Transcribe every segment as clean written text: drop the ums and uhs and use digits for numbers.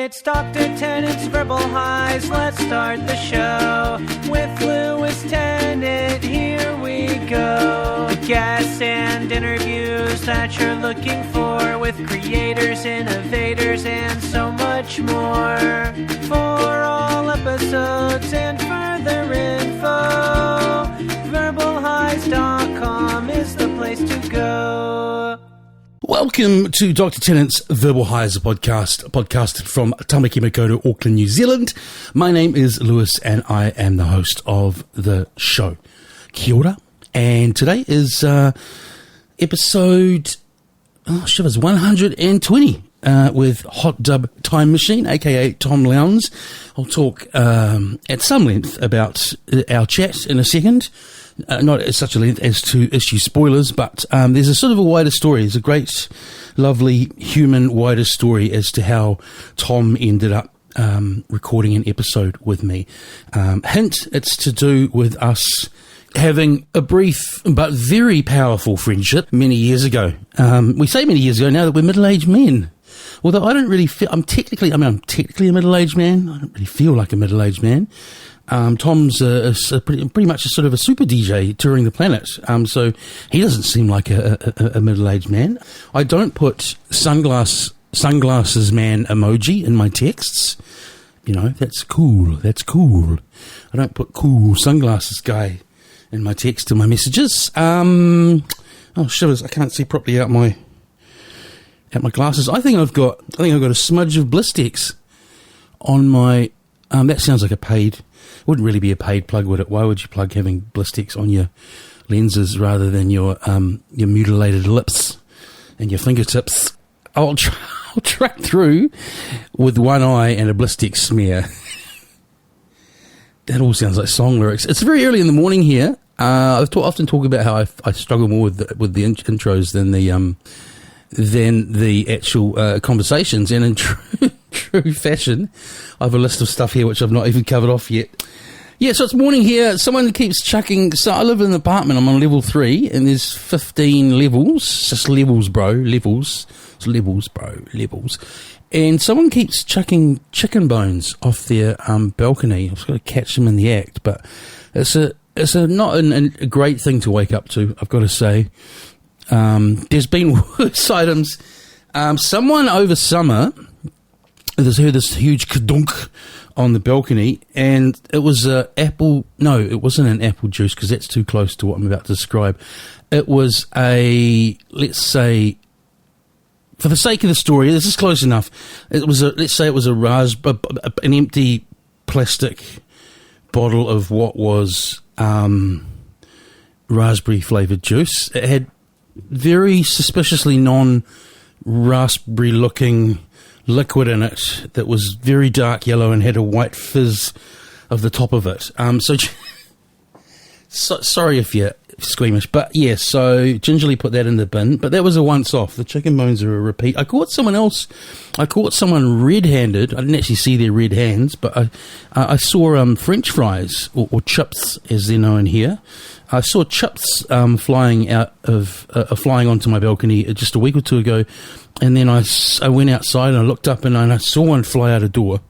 It's Dr. Tennant's Verbal Highs. Let's start the show with Lewis Tennant. Here we go. Guests and interviews that you're looking for with creators, innovators, and so much more. For all episodes and further info, verbalhighs.com is the place to go. Welcome to Dr. Tennant's Verbal Highs, a podcasted from Tamaki Makaurau, Auckland, New Zealand. My name is Lewis and I am the host of the show. Kia ora. And today is episode 120 with Hot Dub Time Machine, aka Tom Lowndes. I'll talk at some length about our chat in a second. Not at such a length as to issue spoilers, but there's a sort of a wider story. There's a great, lovely, human, wider story as to how Tom ended up recording an episode with me. Hint, it's to do with us having a brief but very powerful friendship many years ago. We say many years ago now that we're middle-aged men. Although I don't really feel, I'm technically a middle-aged man. I don't really feel like a middle-aged man. Tom's pretty much a sort of a super DJ touring the planet, so he doesn't seem like a middle-aged man. I don't put sunglasses man emoji in my texts. You know, that's cool. I don't put cool sunglasses guy in my text to my messages. Oh shivers! I can't see properly out my glasses. I think I've got a smudge of Blistex on my. That sounds like a paid. Wouldn't really be a paid plug, would it? Why would you plug having Blistex on your lenses rather than your mutilated lips and your fingertips? I'll track through with one eye and a Blistex smear. That all sounds like song lyrics. It's very early in the morning here. I often talk about how I struggle more with the intros than the actual conversations, and in true fashion, I have a list of stuff here which I've not even covered off yet. Yeah, so it's morning here. Someone keeps chucking. So I live in an apartment. I'm on level 3, and there's 15 levels. Just levels, bro. Levels. It's levels, bro. Levels. And someone keeps chucking chicken bones off their balcony. I've got to catch them in the act, but it's not a great thing to wake up to, I've got to say. There's been worse items. Someone over summer has heard this huge kadunk on the balcony, and it was apple. No, it wasn't an apple juice because that's too close to what I'm about to describe. It was let's say, for the sake of the story, this is close enough. It was an empty plastic bottle of what was raspberry flavoured juice. It had very suspiciously non-raspberry looking liquid in it that was very dark yellow and had a white fizz of the top of it. So sorry if you're squeamish, but yeah, so gingerly put that in the bin. But that was a once off. The chicken bones are a repeat. I caught someone red-handed. I didn't actually see their red hands, but I saw French fries, or chips as they're known here. I saw chips flying onto my balcony just a week or two ago, and then I went outside and I looked up and I saw one fly out a door.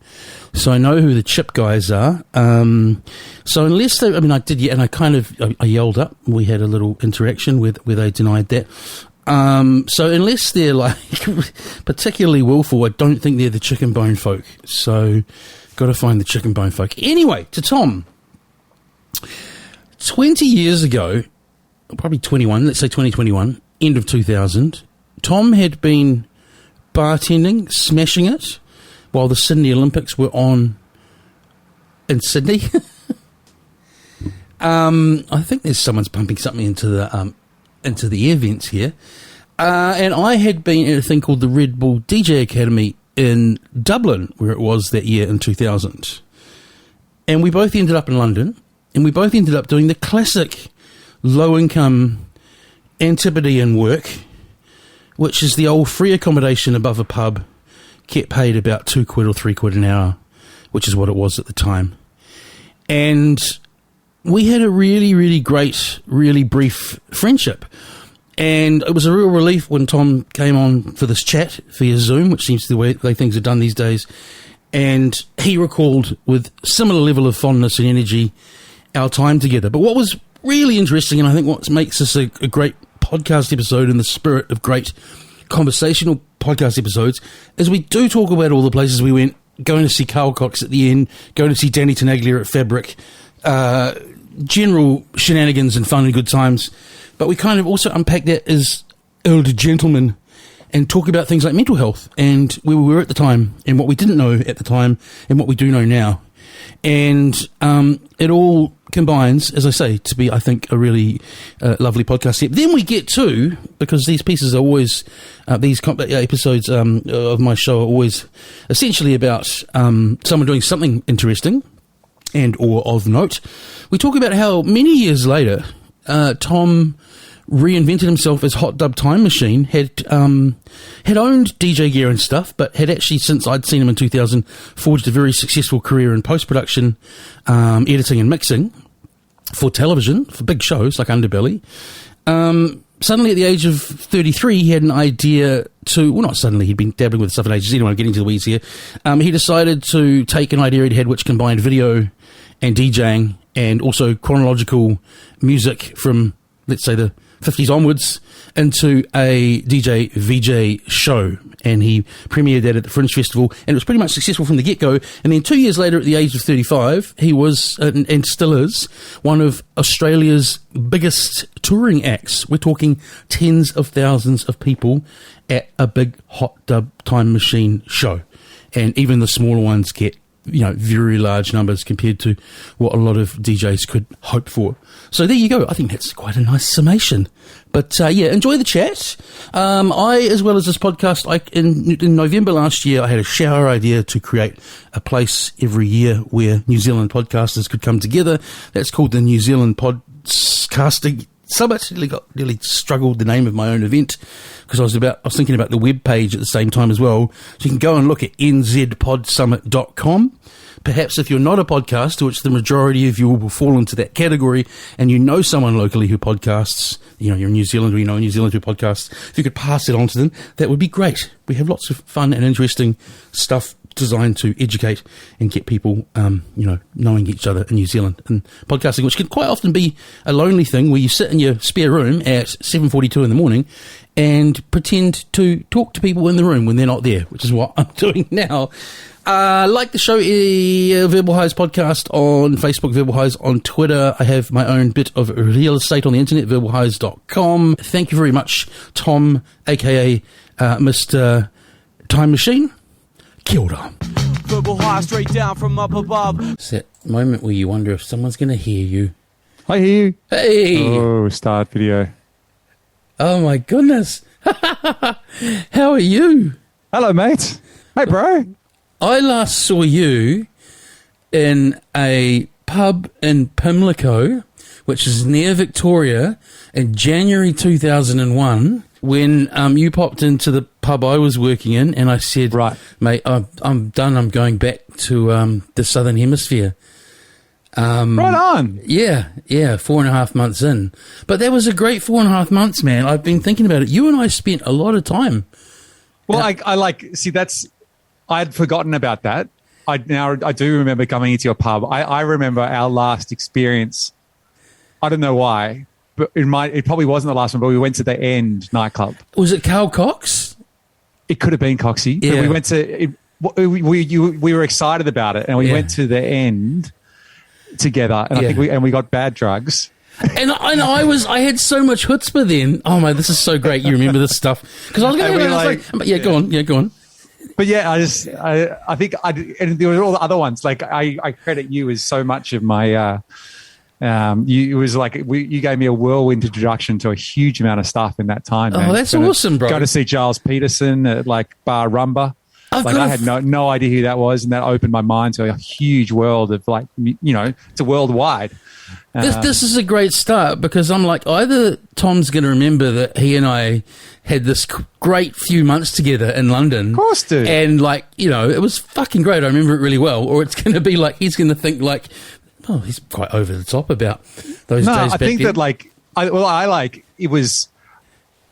So I know who the chip guys are. So unless they, I did, yeah, and I yelled up. We had a little interaction where they denied that. So unless they're like particularly willful, I don't think they're the chicken bone folk. So got to find the chicken bone folk. Anyway, to Tom. 20 years ago, probably 21, let's say 2021, end of 2000, Tom had been bartending, smashing it, while the Sydney Olympics were on in Sydney. I think there's someone's pumping something into the air vents here. And I had been at a thing called the Red Bull DJ Academy in Dublin, where it was that year in 2000. And we both ended up in London. And we both ended up doing the classic low-income Antipodean work, which is the old free accommodation above a pub, get paid about £2 or £3 an hour, which is what it was at the time. And we had a really, really great, really brief friendship. And it was a real relief when Tom came on for this chat via Zoom, which seems to be the way things are done these days. And he recalled with similar level of fondness and energy our time together. But what was really interesting, and I think what makes this a great podcast episode in the spirit of great conversational podcast episodes, is we do talk about all the places we went, going to see Carl Cox at the end, going to see Danny Tenaglia at Fabric, general shenanigans and fun and good times. But we kind of also unpack that as older gentlemen and talk about things like mental health and where we were at the time and what we didn't know at the time and what we do know now. And it all combines, as I say, to be, I think, a really lovely podcast here. Then we get to, because these pieces are always, these episodes of my show are always essentially about someone doing something interesting and or of note. We talk about how many years later Tom reinvented himself as Hot Dub Time Machine, had owned DJ gear and stuff, but had actually, since I'd seen him in 2000, forged a very successful career in post-production, editing and mixing for television, for big shows like Underbelly. Suddenly, at the age of 33, he had an idea to... Well, not suddenly, he'd been dabbling with stuff in ages anyway, I'm getting to the weeds here. He decided to take an idea he'd had which combined video and DJing and also chronological music from, let's say, the 50s onwards into a DJ VJ show, and he premiered that at the Fringe Festival, and it was pretty much successful from the get-go. And then 2 years later, at the age of 35, he was, and still is, one of Australia's biggest touring acts. We're talking tens of thousands of people at a big Hot Dub Time Machine show, and even the smaller ones get, you know, very large numbers compared to what a lot of DJs could hope for. So there you go. I think that's quite a nice summation. But yeah, enjoy the chat. I, as well as this podcast, in November last year, I had a shower idea to create a place every year where New Zealand podcasters could come together. That's called the New Zealand Podcasting Summit. Really struggled the name of my own event because I was thinking about the web page at the same time as well. So you can go and look at nzpodsummit.com. Perhaps if you're not a podcaster, which the majority of you will fall into that category, and you know someone locally who podcasts, you know, you're in New Zealand or you know a New Zealand who podcasts, if you could pass it on to them, that would be great. We have lots of fun and interesting stuff designed to educate and get people, knowing each other in New Zealand. And podcasting, which can quite often be a lonely thing where you sit in your spare room at 7:42 in the morning and pretend to talk to people in the room when they're not there, which is what I'm doing now. Like the show, Verbal Highs podcast on Facebook, Verbal Highs on Twitter. I have my own bit of real estate on the internet, verbalhighs.com. Thank you very much, Tom, a.k.a. Mr. Time Machine. Kia ora. Verbal High straight down from up above. It's that moment where you wonder if someone's going to hear you. I hear you. Hey! Oh, start video. Oh, my goodness. How are you? Hello, mate. Hey, bro. I last saw you in a pub in Pimlico, which is near Victoria, in January 2001, when you popped into the pub I was working in, and I said, right, mate, I'm done. I'm going back to the Southern Hemisphere. Right on. Yeah, 4.5 months in. But that was a great 4.5 months, man. I've been thinking about it. You and I spent a lot of time. Well, I'd forgotten about that. I do remember coming into your pub. I remember our last experience. I don't know why, but it probably wasn't the last one, but we went to the End nightclub. Was it Carl Cox? It could have been Coxie. Yeah. But we went to we were excited about it, and we went to the End together, and I think we got bad drugs. And I had so much chutzpah then. Oh my, this is so great. You remember this stuff because I was going to go on. But yeah, I think and there were all the other ones. Like I credit you as so much of my. It was like you gave me a whirlwind introduction to a huge amount of stuff in that time. Man. Oh, that's awesome, bro! Go to see Giles Peterson at like Bar Rumba. I had no idea who that was, and that opened my mind to a huge world of like it's a worldwide. This is a great start because I'm like, either Tom's going to remember that he and I had this great few months together in London. Of course, dude. And like, it was fucking great. I remember it really well. Or it's going to be like, he's going to think like, oh, he's quite over the top about those days back I think then. that like, it was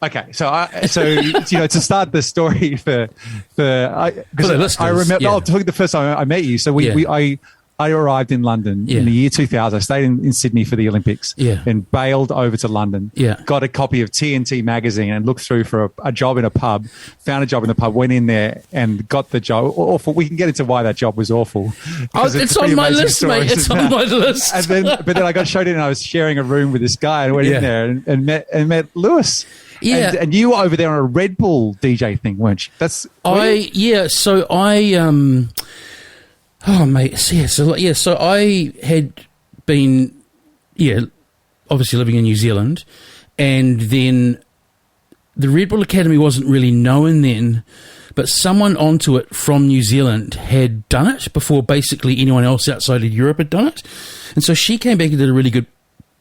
Okay, so you know, to start the story because I remember the first time I met you. So I arrived in London in the year 2000. I stayed in Sydney for the Olympics and bailed over to London. Got a copy of TNT magazine and looked through for a job in a pub. Found a job in the pub. Went in there and got the job. Awful. We can get into why that job was awful. It's on my list, mate. It's on my list. But then I got showed in, and I was sharing a room with this guy, and went in there and met Lewis. Yeah, and you were over there on a Red Bull DJ thing, weren't you? So I oh mate, so I had been obviously living in New Zealand, and then the Red Bull Academy wasn't really known then, but someone onto it from New Zealand had done it before basically anyone else outside of Europe had done it, and so she came back and did a really good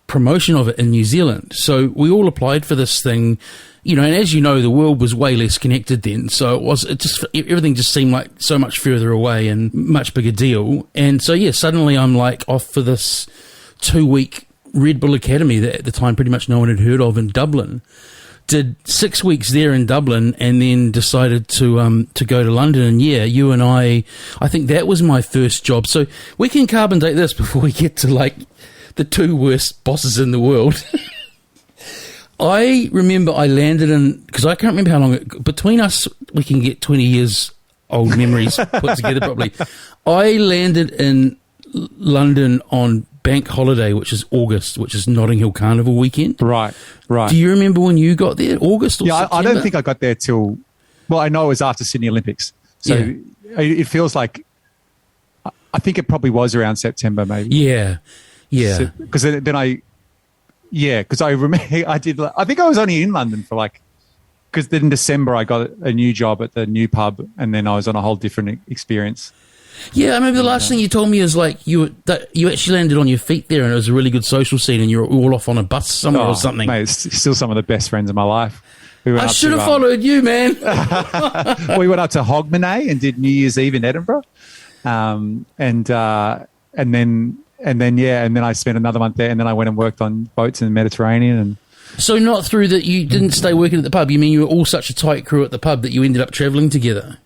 promotion of it in New Zealand. So we all applied for this thing, you know, and as you know, the world was way less connected then. So everything just seemed like so much further away and much bigger deal. And so, suddenly I'm like off for this 2-week Red Bull Academy that at the time pretty much no one had heard of in Dublin. Did 6 weeks there in Dublin and then decided to go to London. And you and I think that was my first job. So we can carbon date this before we get to like the 2 worst bosses in the world. I remember I landed in, because I can't remember how long, between us, we can get 20 years old memories put together properly. I landed in London on bank holiday, which is August, which is Notting Hill Carnival weekend. Right. Do you remember when you got there? August or September? I don't think I got there till, well, I know it was after Sydney Olympics. So it feels like, I think it probably was around September maybe. Yeah. Because because I remember I think I was only in London for because then in December I got a new job at the new pub, and then I was on a whole different experience. Yeah, I remember the last thing you told me is like you actually landed on your feet there, and it was a really good social scene, and you were all off on a bus somewhere or something. Mate, it's still some of the best friends of my life. I should have followed you, man. We went up to Hogmanay and did New Year's Eve in Edinburgh, and then I spent another month there, and then I went and worked on boats in the Mediterranean. And so not through that you didn't stay working at the pub. You mean you were all such a tight crew at the pub that you ended up travelling together?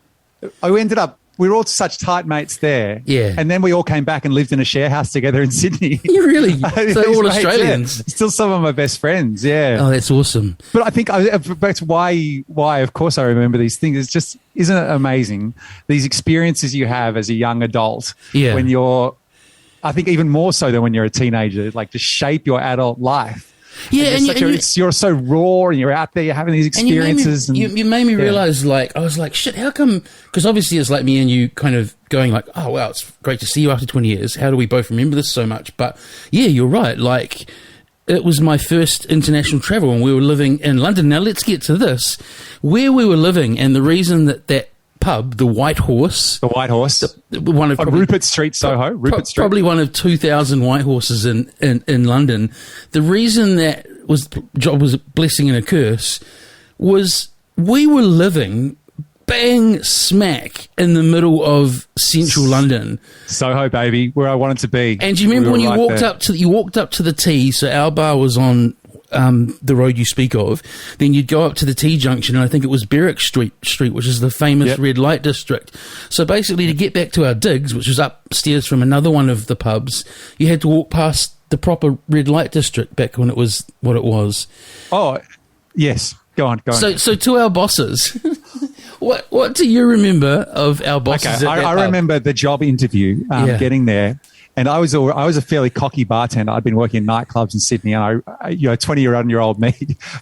We were all such tight mates there. Yeah. And then we all came back and lived in a share house together in Sydney. You really? So all Australians? Still some of my best friends, yeah. Oh, that's awesome. But I think back to why of course I remember these things. It's just, isn't it amazing? These experiences you have as a young adult when you're, I think even more so than when you're a teenager, like to shape your adult life. Yeah, you're so raw, and you're out there, you're having these experiences. You made me realize, I was like, shit, how come? Because obviously it's like me and you kind of going like, oh, wow, it's great to see you after 20 years. How do we both remember this so much? But yeah, you're right. Like, it was my first international travel, and we were living in London. Now, let's get to this. Where we were living, and the reason that pub, the White Horse. The White Horse. One of Rupert Street, Soho. Rupert Street. Probably one of 2,000 White Horses in London. The reason that job was a blessing and a curse was we were living bang smack in the middle of central London. Soho, baby, where I wanted to be. And do you remember when you walked up to the T? So our bar was on the road you speak of. Then you'd go up to the T junction, and I think it was Berwick Street, which is the famous red light district. So basically, to get back to our digs, which was upstairs from another one of the pubs, you had to walk past the proper red light district back when it was what it was. Oh, yes. Go on. So to our bosses, what do you remember of our bosses? Okay, I remember the job interview, getting there. And I was a fairly cocky bartender. I'd been working in nightclubs in Sydney, and 20-year-old me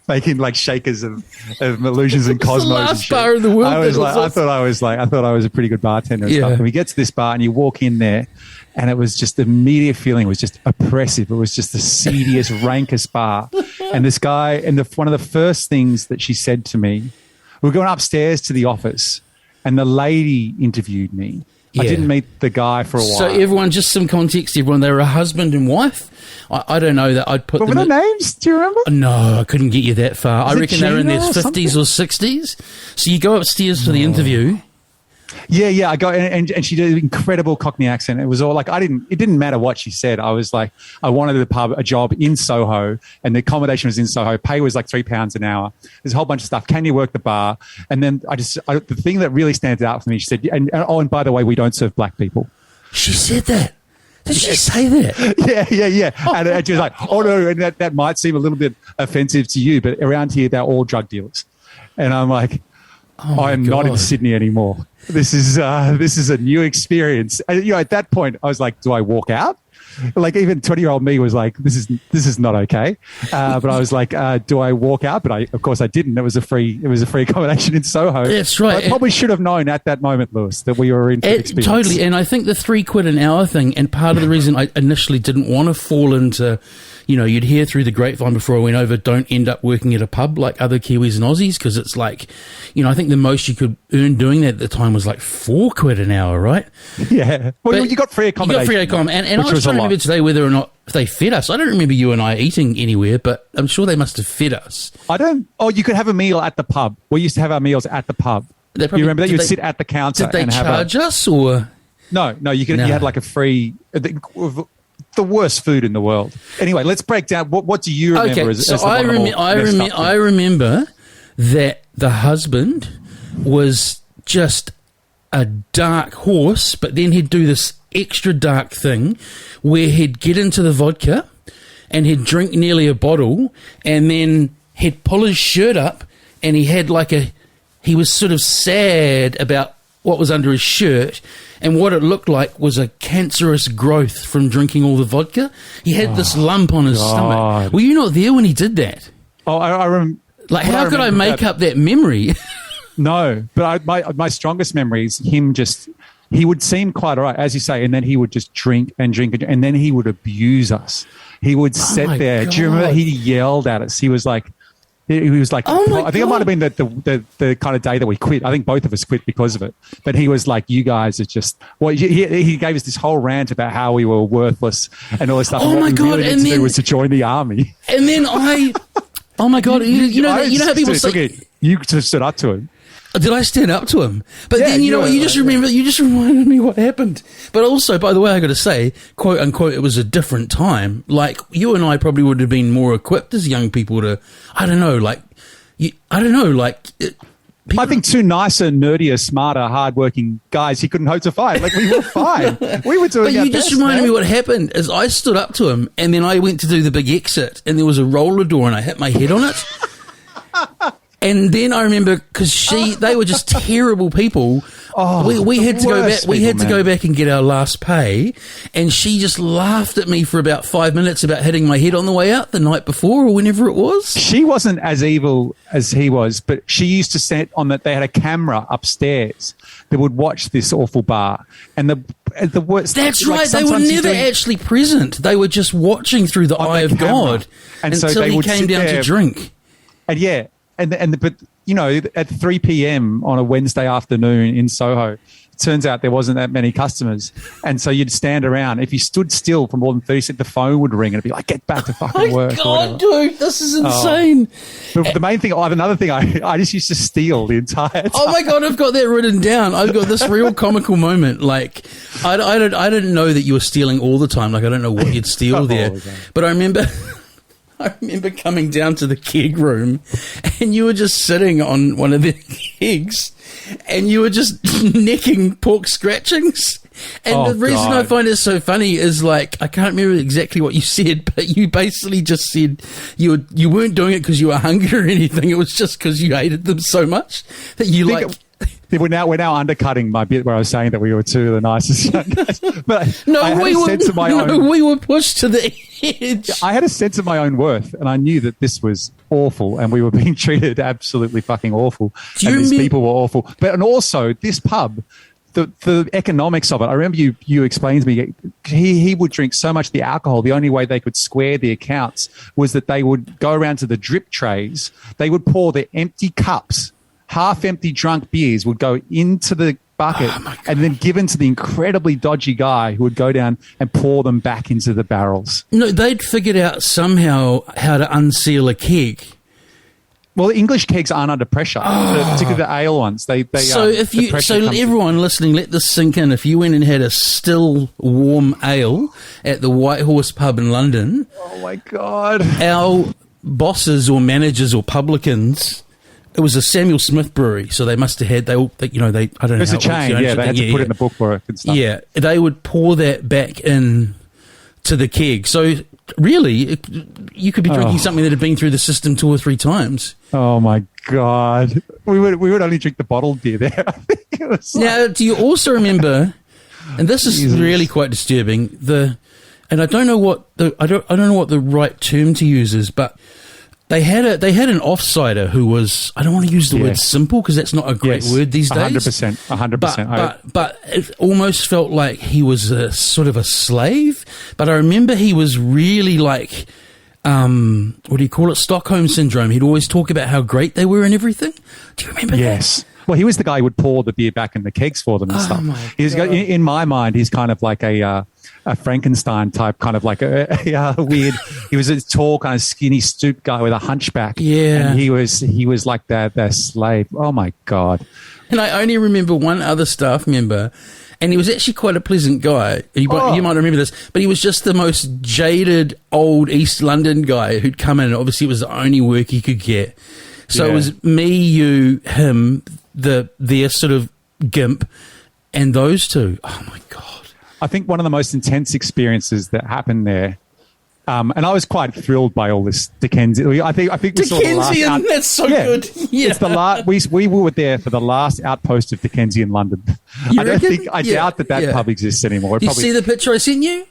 making like shakers of Illusions and Cosmos. The last bar in the world. I thought I was a pretty good bartender and stuff. And we get to this bar, and you walk in there, and it was just the immediate feeling was just oppressive. It was just the seediest, rankest bar. And this guy, and one of the first things that she said to me, we were going upstairs to the office, and the lady interviewed me. Yeah. I didn't meet the guy for a while. So everyone, just some context, everyone, they were a husband and wife. I don't know that I'd put them... What were their names? Do you remember? No, I couldn't get you that far. I reckon they were in their 50s or 60s. So you go upstairs for the interview. Yeah. I got and she did an incredible Cockney accent. It was all like it didn't matter what she said. I was like, I wanted a job in Soho, and the accommodation was in Soho. Pay was like £3 an hour. There's a whole bunch of stuff. Can you work the bar? And then the thing that really stands out for me, she said, and by the way, we don't serve black people. She said that. Did she say that? Yeah. And she was like, oh no, and that might seem a little bit offensive to you, but around here they're all drug dealers. And I'm like, I'm not in Sydney anymore. This is a new experience. And, at that point, I was like, do I walk out? Like even 20-year-old me was like, this is not okay. But I was like, do I walk out? But of course I didn't. It was a free accommodation in Soho. That's right. I probably should have known at that moment, Lewis, that we were in for the experience. Totally. And I think the £3 an hour thing, and part of the reason I initially didn't want to fall into, you'd hear through the grapevine before I went over, don't end up working at a pub like other Kiwis and Aussies, because it's like, I think the most you could earn doing that at the time was like £4 an hour, right? Yeah. Well, you got free accommodation. You got free accommodation. And I was trying to remember today whether or not they fed us. I don't remember you and I eating anywhere, but I'm sure they must have fed us. You could have a meal at the pub. We used to have our meals at the pub. You remember that? You'd sit at the counter. Did they charge us or? No, you had like a free... The worst food in the world. Anyway, let's break down. What do you remember? I remember that the husband was just a dark horse, but then he'd do this extra dark thing where he'd get into the vodka and he'd drink nearly a bottle, and then he'd pull his shirt up, and he had he was sort of sad about what was under his shirt, and what it looked like was a cancerous growth from drinking all the vodka. He had this lump on his stomach. Were you not there when he did that? Oh, I remember. Like, how could I make up that memory? No, but my strongest memory is him he would seem quite all right, as you say, and then he would just drink, and then he would abuse us. He would sit there. God. Do you remember he yelled at us? He was like, I think it might have been the kind of day that we quit. I think both of us quit because of it. But he was like, you guys are just... Well, he gave us this whole rant about how we were worthless and all this stuff. Oh, my God. Really to do was to join the army. And then oh, my God. You know how people say... You just stood up to him. Did I stand up to him? But then, you know what, you just reminded me what happened. But also, by the way, I got to say, quote unquote, it was a different time. Like, you and I probably would have been more equipped as young people to, I think two nicer, nerdier, smarter, hardworking guys he couldn't hope to find. Like, we were fine. We were doing our best. But you just reminded me what happened is I stood up to him, and then I went to do the big exit, and there was a roller door, and I hit my head on it. And then I remember, because they were just terrible people. Oh, we had to go back. We had to go back and get our last pay, and she just laughed at me for about 5 minutes about hitting my head on the way out the night before or whenever it was. She wasn't as evil as he was, but she used to sit on that. They had a camera upstairs that would watch this awful bar, and the worst. That's right. They were never actually present. They were just watching through the eye of God, and until he came down to drink. And yeah. But at 3 p.m. on a Wednesday afternoon in Soho, it turns out there wasn't that many customers, and so you'd stand around. If you stood still for more than 30 seconds, the phone would ring, and it'd be like, "Get back to fucking work." God, dude, this is insane. But the main thing, I have another thing. I just used to steal the entire time. Oh my God, I've got that written down. I've got this real comical moment. Like, I didn't know that you were stealing all the time. Like, I don't know what you'd steal there, but I remember coming down to the keg room, and you were just sitting on one of the kegs, and you were just necking pork scratchings. And the reason I find it so funny is, like, I can't remember exactly what you said, but you basically just said you weren't doing it because you were hungry or anything. It was just because you hated them so much that you We're now undercutting my bit where I was saying that we were two of the nicest young guys. But we were pushed to the edge. I had a sense of my own worth, and I knew that this was awful, and we were being treated absolutely fucking awful. And these people were awful. And also, this pub, the economics of it, I remember you explained to me, he would drink so much of the alcohol, the only way they could square the accounts was that they would go around to the drip trays, they would pour the empty cups, half-empty drunk beers would go into the bucket and then given to the incredibly dodgy guy who would go down and pour them back into the barrels. No, they'd figured out somehow how to unseal a keg. Well, English kegs aren't under pressure, particularly the ale ones. So everyone listening, let this sink in. If you went and had a still warm ale at the White Horse pub in London, oh my God, our bosses or managers or publicans, it was a Samuel Smith brewery, so they must have had I don't know. It was a chain, they had to put it in the book for it and stuff. Yeah, they would pour that back in to the keg. So really, you could be drinking something that had been through the system 2 or 3 times. Oh my God, we would only drink the bottled beer there. Now, do you also remember? And this is really quite disturbing. And I don't know what I don't know what the right term to use is, but they had an offsider who was, I don't want to use the word simple because that's not a great word these days. 100%. But it almost felt like he was a sort of a slave. But I remember he was really like, what do you call it? Stockholm syndrome. He'd always talk about how great they were and everything. Do you remember that? Yes. Well, he was the guy who would pour the beer back in the kegs for them and stuff. In my mind, he's kind of like a Frankenstein type, kind of like a weird. He was a tall, kind of skinny, stooped guy with a hunchback. Yeah, and he was like their slave. Oh my God! And I only remember one other staff member, and he was actually quite a pleasant guy. You might remember this, but he was just the most jaded old East London guy who'd come in. And obviously, it was the only work he could get. So it was me, you, him, their sort of gimp, and those two. Oh my God. I think one of the most intense experiences that happened there, and I was quite thrilled by all this Dickensian. I think we saw the last that's so good. Yeah, it's the last. We were there for the last outpost of Dickensian London. I doubt that pub exists anymore. You see the picture I sent you?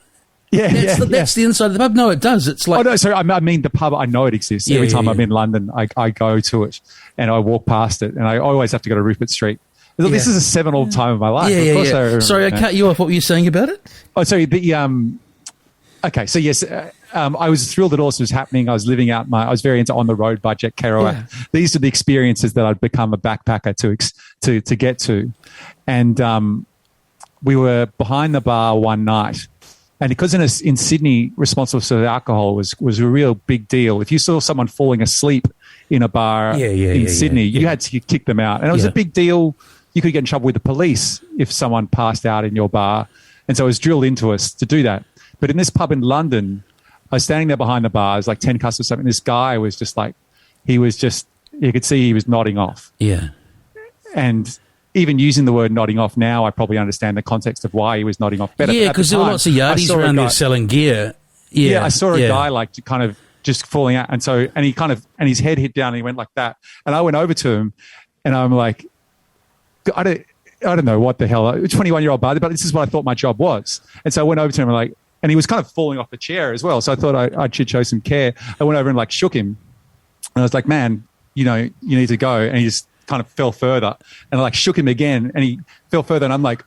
Yeah, that's the inside of the pub. No, it does. It's like I mean the pub. I know it exists. Every time I'm in London, I go to it and I walk past it, and I always have to go to Rupert Street. This is a seminal time of my life. Sorry, I cut you off. What were you saying about it? Oh, sorry. Okay, so yes, I was thrilled that all this was happening. I was living out I was very into On the Road by Jack Kerouac. Yeah. These are the experiences that I'd become a backpacker to get to. And we were behind the bar one night. And because in Sydney, responsible for alcohol was a real big deal. If you saw someone falling asleep in a bar in Sydney, you had to kick them out. And it was a big deal. You could get in trouble with the police if someone passed out in your bar. And so it was drilled into us to do that. But in this pub in London, I was standing there behind the bar. It was like 10 customers or something. This guy was just like, you could see he was nodding off. Yeah. And even using the word nodding off now, I probably understand the context of why he was nodding off better. Yeah, because there were lots of yardies around there selling gear. Yeah, I saw a guy like kind of just falling out. And his head hit down and he went like that. And I went over to him and I'm like, I don't know what the hell, a 21-year-old bar, but this is what I thought my job was. And so I went over to him and he was kind of falling off the chair as well. So I thought I should show some care. I went over and like shook him. And I was like, man, you need to go. And he just kind of fell further. And I like shook him again and he fell further. And I'm like,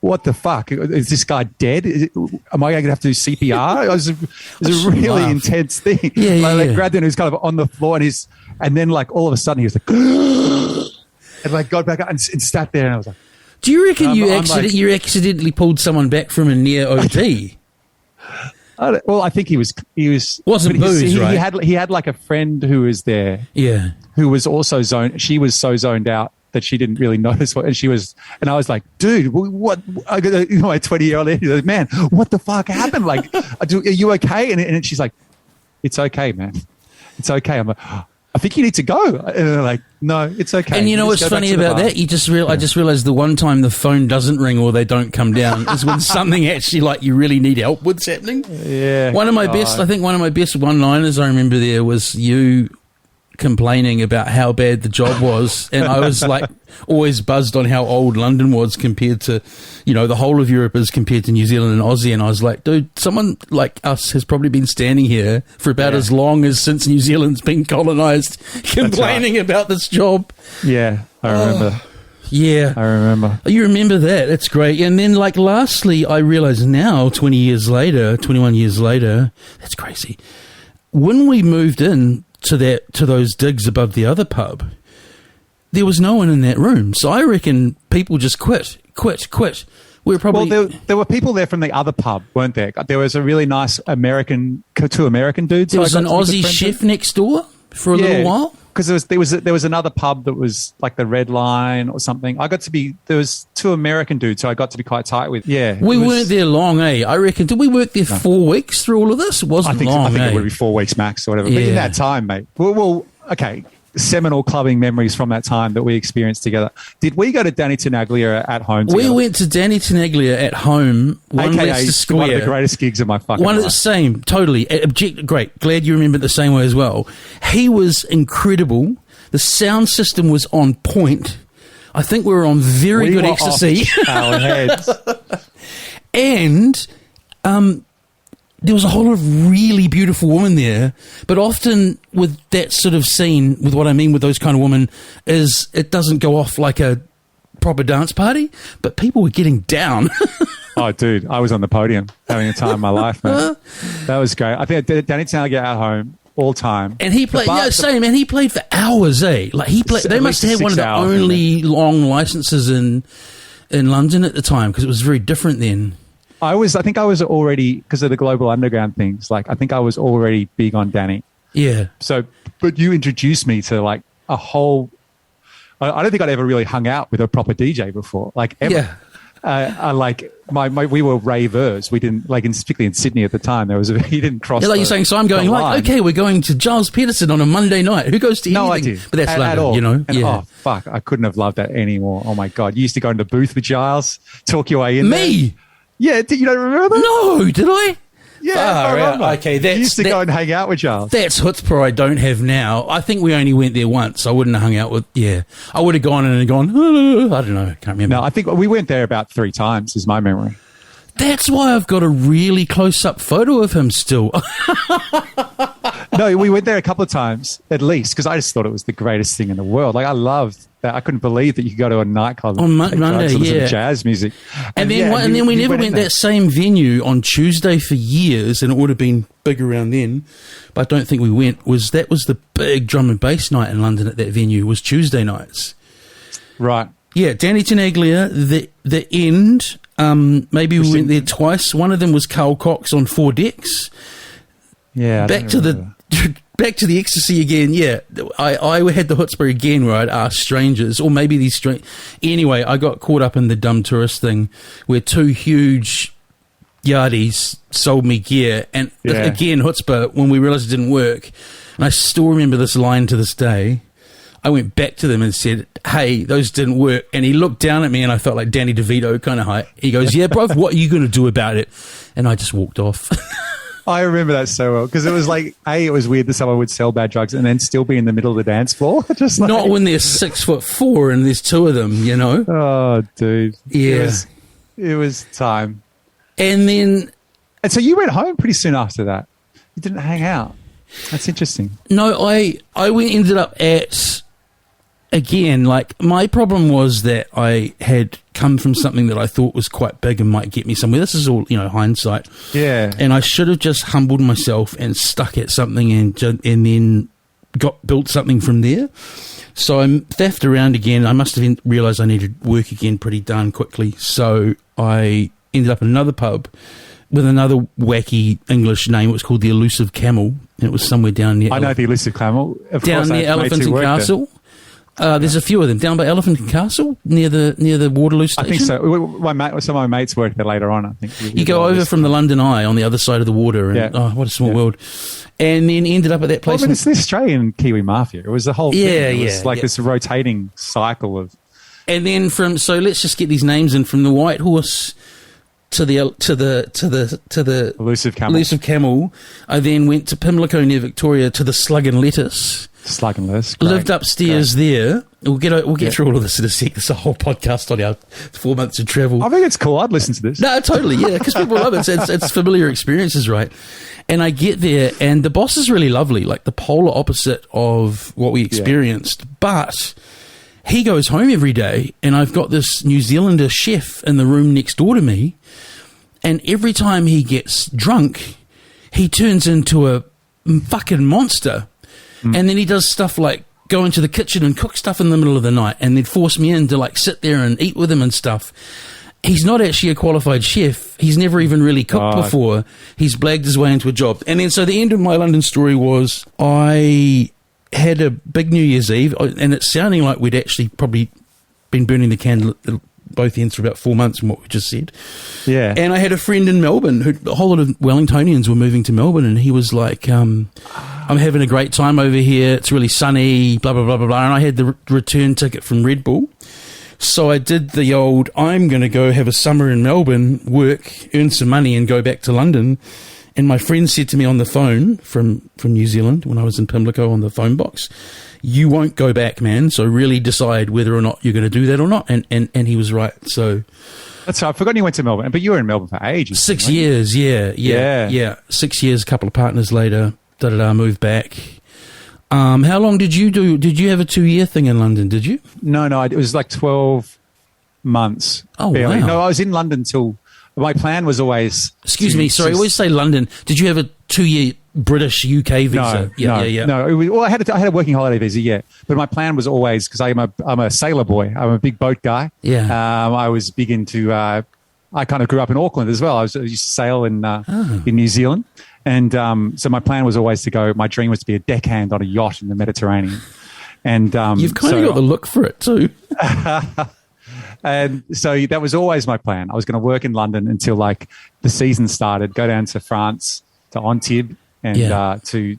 what the fuck? Is this guy dead? Am I going to have to do CPR? It was a really intense thing. I grabbed him and he was kind of on the floor and then like all of a sudden he was like, and like got back up and sat there and I was like, do you reckon you accidentally pulled someone back from a near OT? Well, I think he wasn't booze, right? He had like a friend who was there, who was also zoned. She was so zoned out that she didn't really notice and I was like, dude, what? I got my 20-year-old lady, like, man, what the fuck happened? Like, are you okay? And she's like, it's okay, man, it's okay. I'm like, I think you need to go. And they're like, no, it's okay. And you know what's funny about that? I just realized the one time the phone doesn't ring or they don't come down is when something actually like you really need help with's happening. Yeah. One of my best one-liners I remember there was you complaining about how bad the job was, and I was like always buzzed on how old London was compared to, the whole of Europe is compared to New Zealand and Aussie, and I was like, dude, someone like us has probably been standing here for about as long as since New Zealand's been colonised, complaining about this job. Yeah, I remember. Yeah. I remember. You remember that. It's great. And then, like, lastly, I realise now, 21 years later, that's crazy. When we moved in to those digs above the other pub, there was no one in that room. So I reckon people just quit. We were probably... Well, there were people there from the other pub, weren't there? There was a really nice two American dudes. There was an Aussie chef next door for a little while. because there was another pub that was like the Red Line or something. There was two American dudes who I got to be quite tight with. Yeah, We weren't there long, eh? I reckon. Did we work there 4 weeks through all of this? It wasn't long, I think eh? it would be 4 weeks max or whatever. But in Yeah. that time, mate. Well, okay. Seminal clubbing memories from that time that we experienced together. Did we go to Danny Tenaglia at home We together? went to Danny Tenaglia at home, one AKA Leicester one of the Square. greatest gigs of my fucking One of the life. same, totally. Great. Glad you remember it the same way as well. He was incredible. The sound system was on point. I think we were on very We good were ecstasy. off our heads. And there was a whole lot of really beautiful women there. But often with that sort of scene, with what I mean with those kind of women, is it doesn't go off like a proper dance party, but people were getting down. Oh, dude, I was on the podium having a time of my life, man. That was great. I think Danny Tenaglia at home all time. And he played, same, and he played for hours, eh? Like he played, they At must least have one of 6 the hours, only long licenses in London at the time, because it was very different then. I think I was already, because of the Global Underground things, like I think I was already big on Danny. Yeah. So, but you introduced me to like a whole, I don't think I'd ever really hung out with a proper DJ before, like ever. Yeah. We were ravers. We didn't particularly in Sydney at the time. He didn't cross. Yeah, like you're saying, so I'm going the like, line. okay, we're going to Giles Peterson on a Monday night. Who goes to No anything? idea, But that's at London, all. you know. And, yeah. oh fuck, I couldn't have loved that anymore. Oh my god, you used to go into the booth with Giles, talk your way in. Me? There. Yeah, you don't remember that? No, did I? Yeah, Far I remember. out. Okay, you used to go and hang out with Giles. That's chutzpah I don't have now. I think we only went there once. I wouldn't have hung out with. Yeah, I would have gone in and gone. I don't know. Can't remember. No, I think we went there about 3 times. Is my memory. That's why I've got a really close-up photo of him still. No, we went there a couple of times at least because I just thought it was the greatest thing in the world. Like I loved that. I couldn't believe that you could go to a nightclub On and Monday, listen yeah. to jazz music. And then, yeah, and then we you never in went there. that same venue on Tuesday for years, and it would have been big around then. But I don't think we went. That was the big drum and bass night in London at that venue, was Tuesday nights. Right. Yeah, Danny Tenaglia, the end. Maybe we went there twice. One of them was Carl Cox on 4 decks. Yeah. I Back don't to remember. back to the ecstasy again. Yeah, I had the chutzpah again where I'd ask strangers, or maybe these Anyway, I got caught up in the dumb tourist thing where 2 huge yardies sold me gear, and Yeah. again chutzpah when we realised it didn't work. And I still remember this line to this day. I went back to them and said, "Hey, those didn't work." And he looked down at me, and I felt like Danny DeVito kind of height. He goes, "Yeah, bro, what are you going to do about it?" And I just walked off. I remember that so well because it was like, it was weird that someone would sell bad drugs and then still be in the middle of the dance floor. Just like, Not when they're 6'4" and there's 2 of them, you know. oh, dude. Yeah. It was time. And then And so you went home pretty soon after that. You didn't hang out. That's interesting. no, I ended up at. Again, like my problem was that I had come from something that I thought was quite big and might get me somewhere. This is all, hindsight. Yeah. And I should have just humbled myself and stuck at something and then built something from there. So I faffed around again. I must have realised I needed work again pretty darn quickly. So I ended up in another pub with another wacky English name. It was called the Elusive Camel, and it was somewhere down near I know the Elusive Camel. Of down course, I near have mates Elephant who and work there. Castle. There's a few of them down by Elephant and Castle near the Waterloo I station. think so. Some of my mates worked there later on, I think. You go over from the London Eye on the other side of the water, and Yeah. oh, what a small Yeah. world! And then ended up at that Well, place. but it's the Australian Kiwi mafia. It was the whole thing. Yeah, It was yeah, like yeah. this rotating cycle of. And then so let's just get these names in, from the White Horse to the Elusive Camel. Elusive Camel. I then went to Pimlico near Victoria to the Slug and Lettuce. Slug and Lettuce. Lived upstairs there. We'll get Yeah. through all of this in a sec. It's a whole podcast on our 4 months of travel. I think it's cool. I'd listen to this. No, totally, yeah, because people love it. It's familiar experiences, right? And I get there, and the boss is really lovely, like the polar opposite of what we experienced. But he goes home every day, and I've got this New Zealander chef in the room next door to me, and every time he gets drunk, he turns into a fucking monster. And then he does stuff like go into the kitchen and cook stuff in the middle of the night, and then force me in to like sit there and eat with him and stuff. He's not actually a qualified chef. He's never even really cooked before. He's blagged his way into a job. And then so the end of my London story was I had a big New Year's Eve, and it's sounding like we'd actually probably been burning the candle at both ends for about 4 months from what we just said. Yeah. And I had a friend in Melbourne who, a whole lot of Wellingtonians were moving to Melbourne, and he was like, I'm having a great time over here. It's really sunny, blah, blah, blah, blah, blah. And I had the return ticket from Red Bull. So I did the old, I'm going to go have a summer in Melbourne, work, earn some money and go back to London. And my friend said to me on the phone from New Zealand when I was in Pimlico on the phone box, you won't go back, man. So really decide whether or not you're going to do that or not. And he was right. So That's right. I've forgotten you went to Melbourne, but you were in Melbourne for ages. 6 years, yeah. 6 years, a couple of partners later, moved back. How long did you do? Did you have a 2-year thing in London, did you? No, it was like 12 months. Oh, barely. wow. No, I was in London till, my plan was always... Excuse me, sorry, I always say London. Did you have a 2-year British UK visa? No. I had a working holiday visa, yeah. But my plan was always, because I'm a sailor boy. I'm a big boat guy. Yeah. I was big into... I kind of grew up in Auckland as well. I used to sail in New Zealand. And so my plan was always to go, my dream was to be a deckhand on a yacht in the Mediterranean. And you've kind of got the look for it too. And so that was always my plan. I was going to work in London until like the season started, go down to France, to Antibes, and to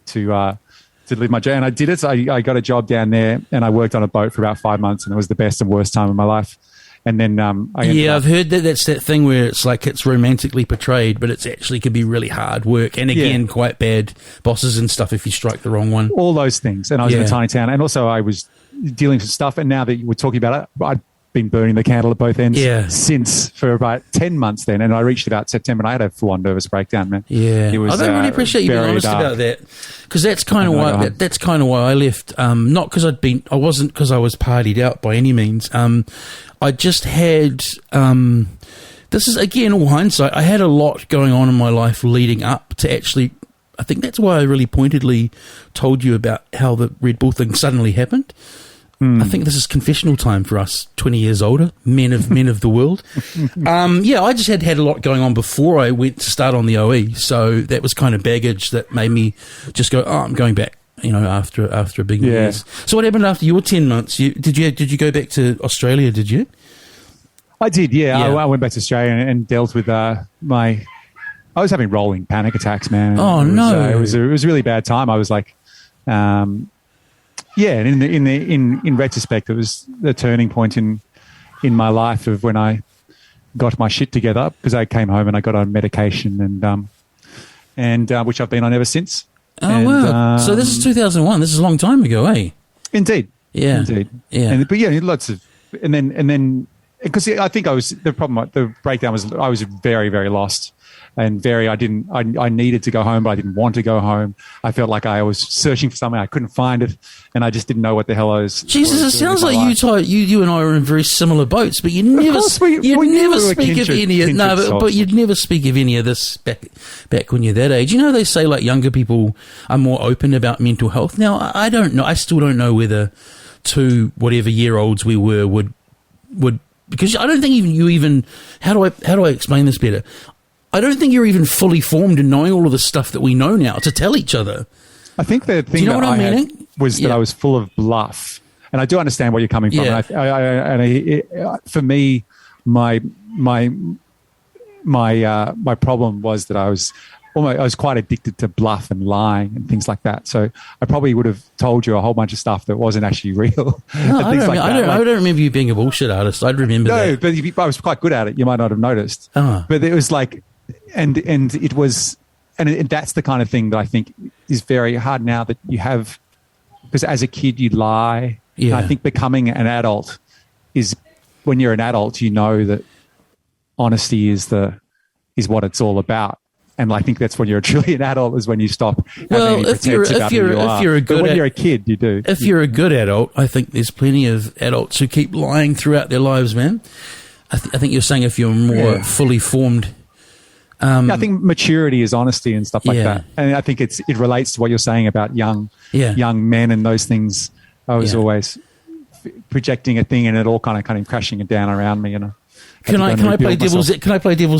live my dream. And I did it. So I got a job down there and I worked on a boat for about 5 months, and it was the best and worst time of my life. And then I've heard that's that thing where it's like it's romantically portrayed, but it's actually could be really hard work, and again quite bad bosses and stuff if you strike the wrong one. All those things. And I was in a tiny town, and also I was dealing with stuff. And now that you were talking about it, I'd been burning the candle at both ends since for about 10 months then, and I reached about September and I had a full-on nervous breakdown, man. Yeah, it was, I don't really appreciate you being honest about that, because that's kind of why I left. Not because I wasn't because I was partied out by any means. I just had, this is again all hindsight, I had a lot going on in my life leading up to actually, I think that's why I really pointedly told you about how the Red Bull thing suddenly happened. I think this is confessional time for us 20 years older, men of the world. I just had a lot going on before I went to start on the OE, so that was kind of baggage that made me just go, I'm going back. After a big years. So what happened after your 10 months? Did you go back to Australia? Did you? I did. Yeah. I went back to Australia and dealt with I was having rolling panic attacks, man. Oh no! It was a really bad time. I was like, and in retrospect, it was the turning point in my life of when I got my shit together, because I came home and I got on medication and which I've been on ever since. Oh, wow. So this is 2001. This is a long time ago, eh? Indeed. Yeah. Indeed. Yeah. But lots of... And then... Because I think the breakdown was I was very, very lost. And I needed to go home, but I didn't want to go home. I felt like I was searching for something. I couldn't find it. And I just didn't know what the hell I was. Jesus, it sounds like you and I were in very similar boats, but you'd never speak of any of this back when you're that age. They say like younger people are more open about mental health. Now, I don't know. I still don't know whether 2 whatever year olds we were would, because I don't think even how do I explain this better? I don't think you're even fully formed in knowing all of the stuff that we know now to tell each other. I think the thing that I had was that I was full of bluff. And I do understand where you're coming from. Yeah. For me, my problem was that I was quite addicted to bluff and lying and things like that. So I probably would have told you a whole bunch of stuff that wasn't actually real. No, I don't remember you being a bullshit artist. I'd remember that. No, but I was quite good at it. You might not have noticed. But it was like... And it was, and that's the kind of thing that I think is very hard now that you have, because as a kid you lie. Yeah. And I think becoming an adult is, when you're an adult, you know that honesty is what it's all about. And I think that's when you're truly an adult, is when you stop. Well, if you're a kid, you do. If you're a good adult, I think there's plenty of adults who keep lying throughout their lives, man. I think you're saying if you're more fully formed. I think maturity is honesty and stuff like that, and I think it relates to what you're saying about young men and those things. I was always projecting a thing, and it all kind of crashing it down around me. Can I play devil's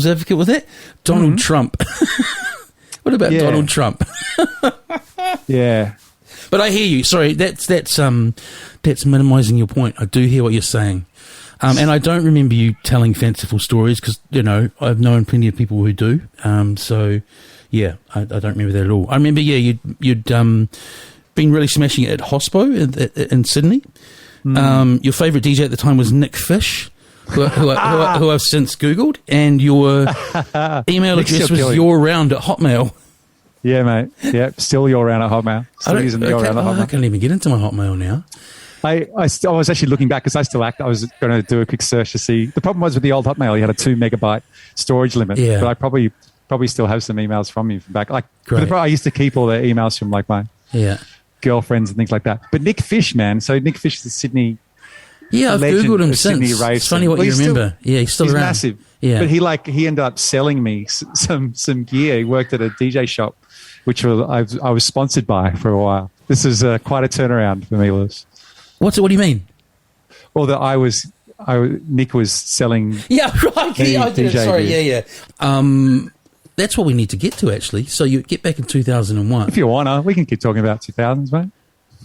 advocate with it? Donald Trump. What about Donald Trump? Yeah. But I hear you. Sorry, that's minimising your point. I do hear what you're saying. And I don't remember you telling fanciful stories because, I've known plenty of people who do. So, yeah, I don't remember that at all. I remember, you'd been really smashing it at Hospo in Sydney. Your favourite DJ at the time was Nick Fish, who I've since Googled, and your email address was youraround@hotmail. Yeah, mate. Yeah, still you're around at Hotmail. Still using you're around at Hotmail. I can't even get into my Hotmail now. I was actually looking back because I still act. I was going to do a quick search to see. The problem was with the old Hotmail, you had a 2 megabyte storage limit. Yeah. But I probably still have some emails from you from back. Great. I used to keep all the emails from like my girlfriends and things like that. But Nick Fish, man. So Nick Fish is the Sydney. Yeah, I've Googled him Sydney since. racer. It's funny what you remember. He's still around. Massive. Yeah. But he ended up selling me some gear. He worked at a DJ shop, which I was sponsored by for a while. This is quite a turnaround for me, Lewis. What do you mean? Well, Nick was selling. Yeah, right. Yeah, I did. Sorry, gear. yeah. That's what we need to get to, actually. So you get back in 2001. If you wanna, we can keep talking about 2000s, mate.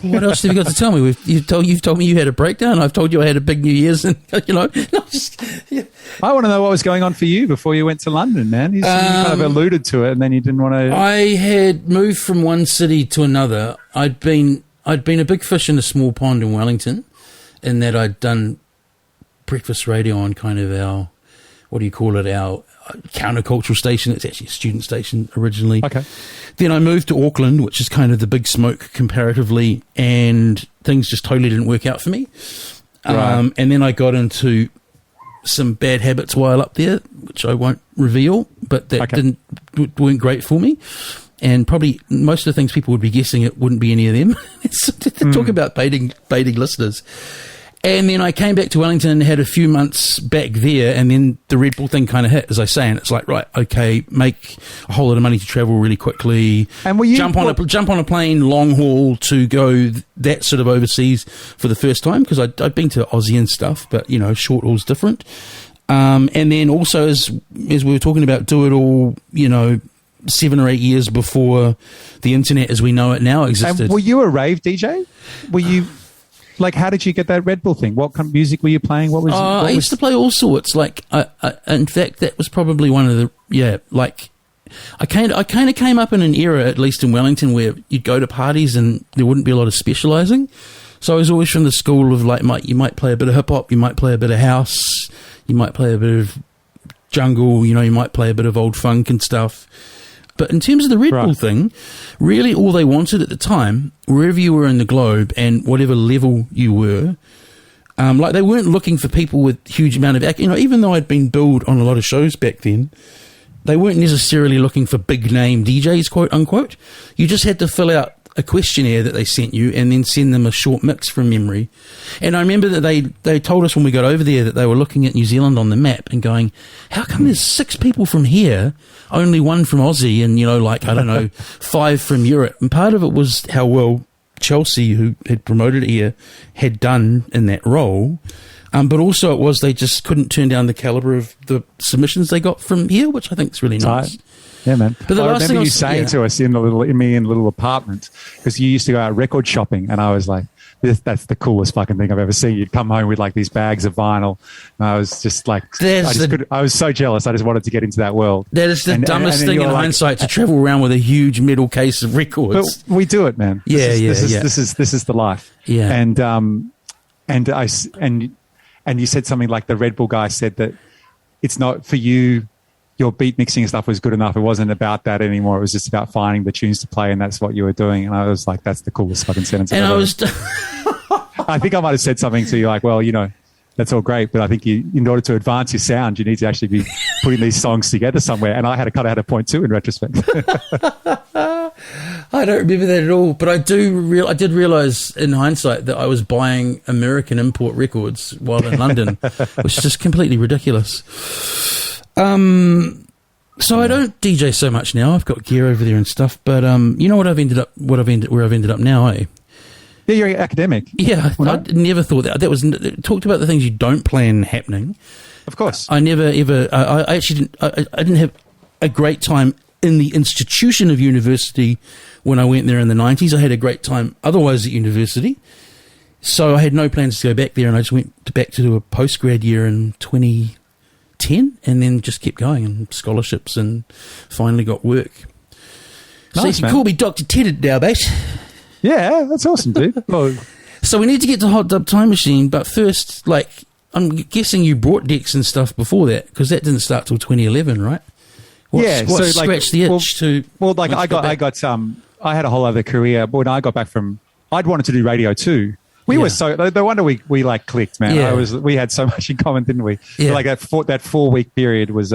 What else have you got to tell me? You've told me you had a breakdown. I've told you I had a big New Year's, and I want to know what was going on for you before you went to London, man. You kind of alluded to it, and then you didn't want to. I had moved from one city to another. I'd been a big fish in a small pond in Wellington, in that I'd done breakfast radio on kind of our countercultural station. It's actually a student station originally. Okay. Then I moved to Auckland, which is kind of the big smoke comparatively, and things just totally didn't work out for me. Right. And then I got into some bad habits while up there, which I won't reveal, but that weren't great for me. And probably most of the things people would be guessing it wouldn't be any of them. Talk about baiting listeners. And then I came back to Wellington and had a few months back there, and then the Red Bull thing kind of hit, as I say, and it's like, right, okay, make a whole lot of money to travel really quickly, and will you jump on a plane long haul to go that sort of overseas for the first time, because I'd been to Aussie and stuff, but short haul's different. And then also as we were talking about, do it all, 7 or 8 years before the internet as we know it now existed. And were you a rave DJ? Were you? Like, how did you get that Red Bull thing? What kind of music were you playing? I used to play all sorts. Like, in fact, that was probably one of the I kind of came up in an era, at least in Wellington, where you'd go to parties and there wouldn't be a lot of specialising. So I was always from the school of like, you might play a bit of hip hop, you might play a bit of house, you might play a bit of jungle, you might play a bit of old funk and stuff. But in terms of the Red Bull thing, really all they wanted at the time, wherever you were in the globe and whatever level you were, like they weren't looking for people with huge amount of, even though I'd been billed on a lot of shows back then, they weren't necessarily looking for big name DJs, quote unquote. You just had to fill out a questionnaire that they sent you and then send them a short mix from memory. And I remember that they told us when we got over there that they were looking at New Zealand on the map and going, how come there's 6 people from here, only 1 from Aussie, and 5 from Europe? And part of it was how well Chelsea, who had promoted here, had done in that role. But also it was they just couldn't turn down the calibre of the submissions they got from here, which I think is really nice. Yeah, man. But I remember you saying to us in the little apartment, because you used to go out record shopping, and I was like, that's the coolest fucking thing I've ever seen. You'd come home with like these bags of vinyl, and I was just like, I was so jealous. I just wanted to get into that world. That is the dumbest thing in hindsight, to travel around with a huge metal case of records. But we do it, man. This is the life. Yeah. And you said something like the Red Bull guy said that it's not for you. Your beat mixing and stuff was good enough. It wasn't about that anymore. It was just about finding the tunes to play, and that's what you were doing. And I was like, that's the coolest fucking sentence I've ever. I think I might have said something to you like, well, that's all great, but I think in order to advance your sound, you need to actually be putting these songs together somewhere. And I had to cut out a point too in retrospect. I don't remember that at all, but I did realise in hindsight that I was buying American import records while in London, which is just completely ridiculous. So I don't DJ so much now. I've got gear over there and stuff, but where I've ended up now, eh? Yeah, you're academic. Yeah, I never thought that was talked about the things you don't plan happening. Of course, I never ever. I actually didn't. I didn't have a great time in the institution of university when I went there in the 90s. I had a great time otherwise at university. So I had no plans to go back there, and I just went back to do a postgrad year in 2010, and then just kept going, and scholarships, and finally got work. So you can call me Dr. Ted now, mate. Yeah, that's awesome, dude. Well, so we need to get to Hot Dub Time Machine, but first, like, I'm guessing you brought decks and stuff before that, because that didn't start till 2011, right? What scratched the itch to... Well, like, I had a whole other career. When I got back I'd wanted to do radio too. We were no wonder we like clicked, man. Yeah. We had so much in common, didn't we? Yeah. Like that 4-week period was...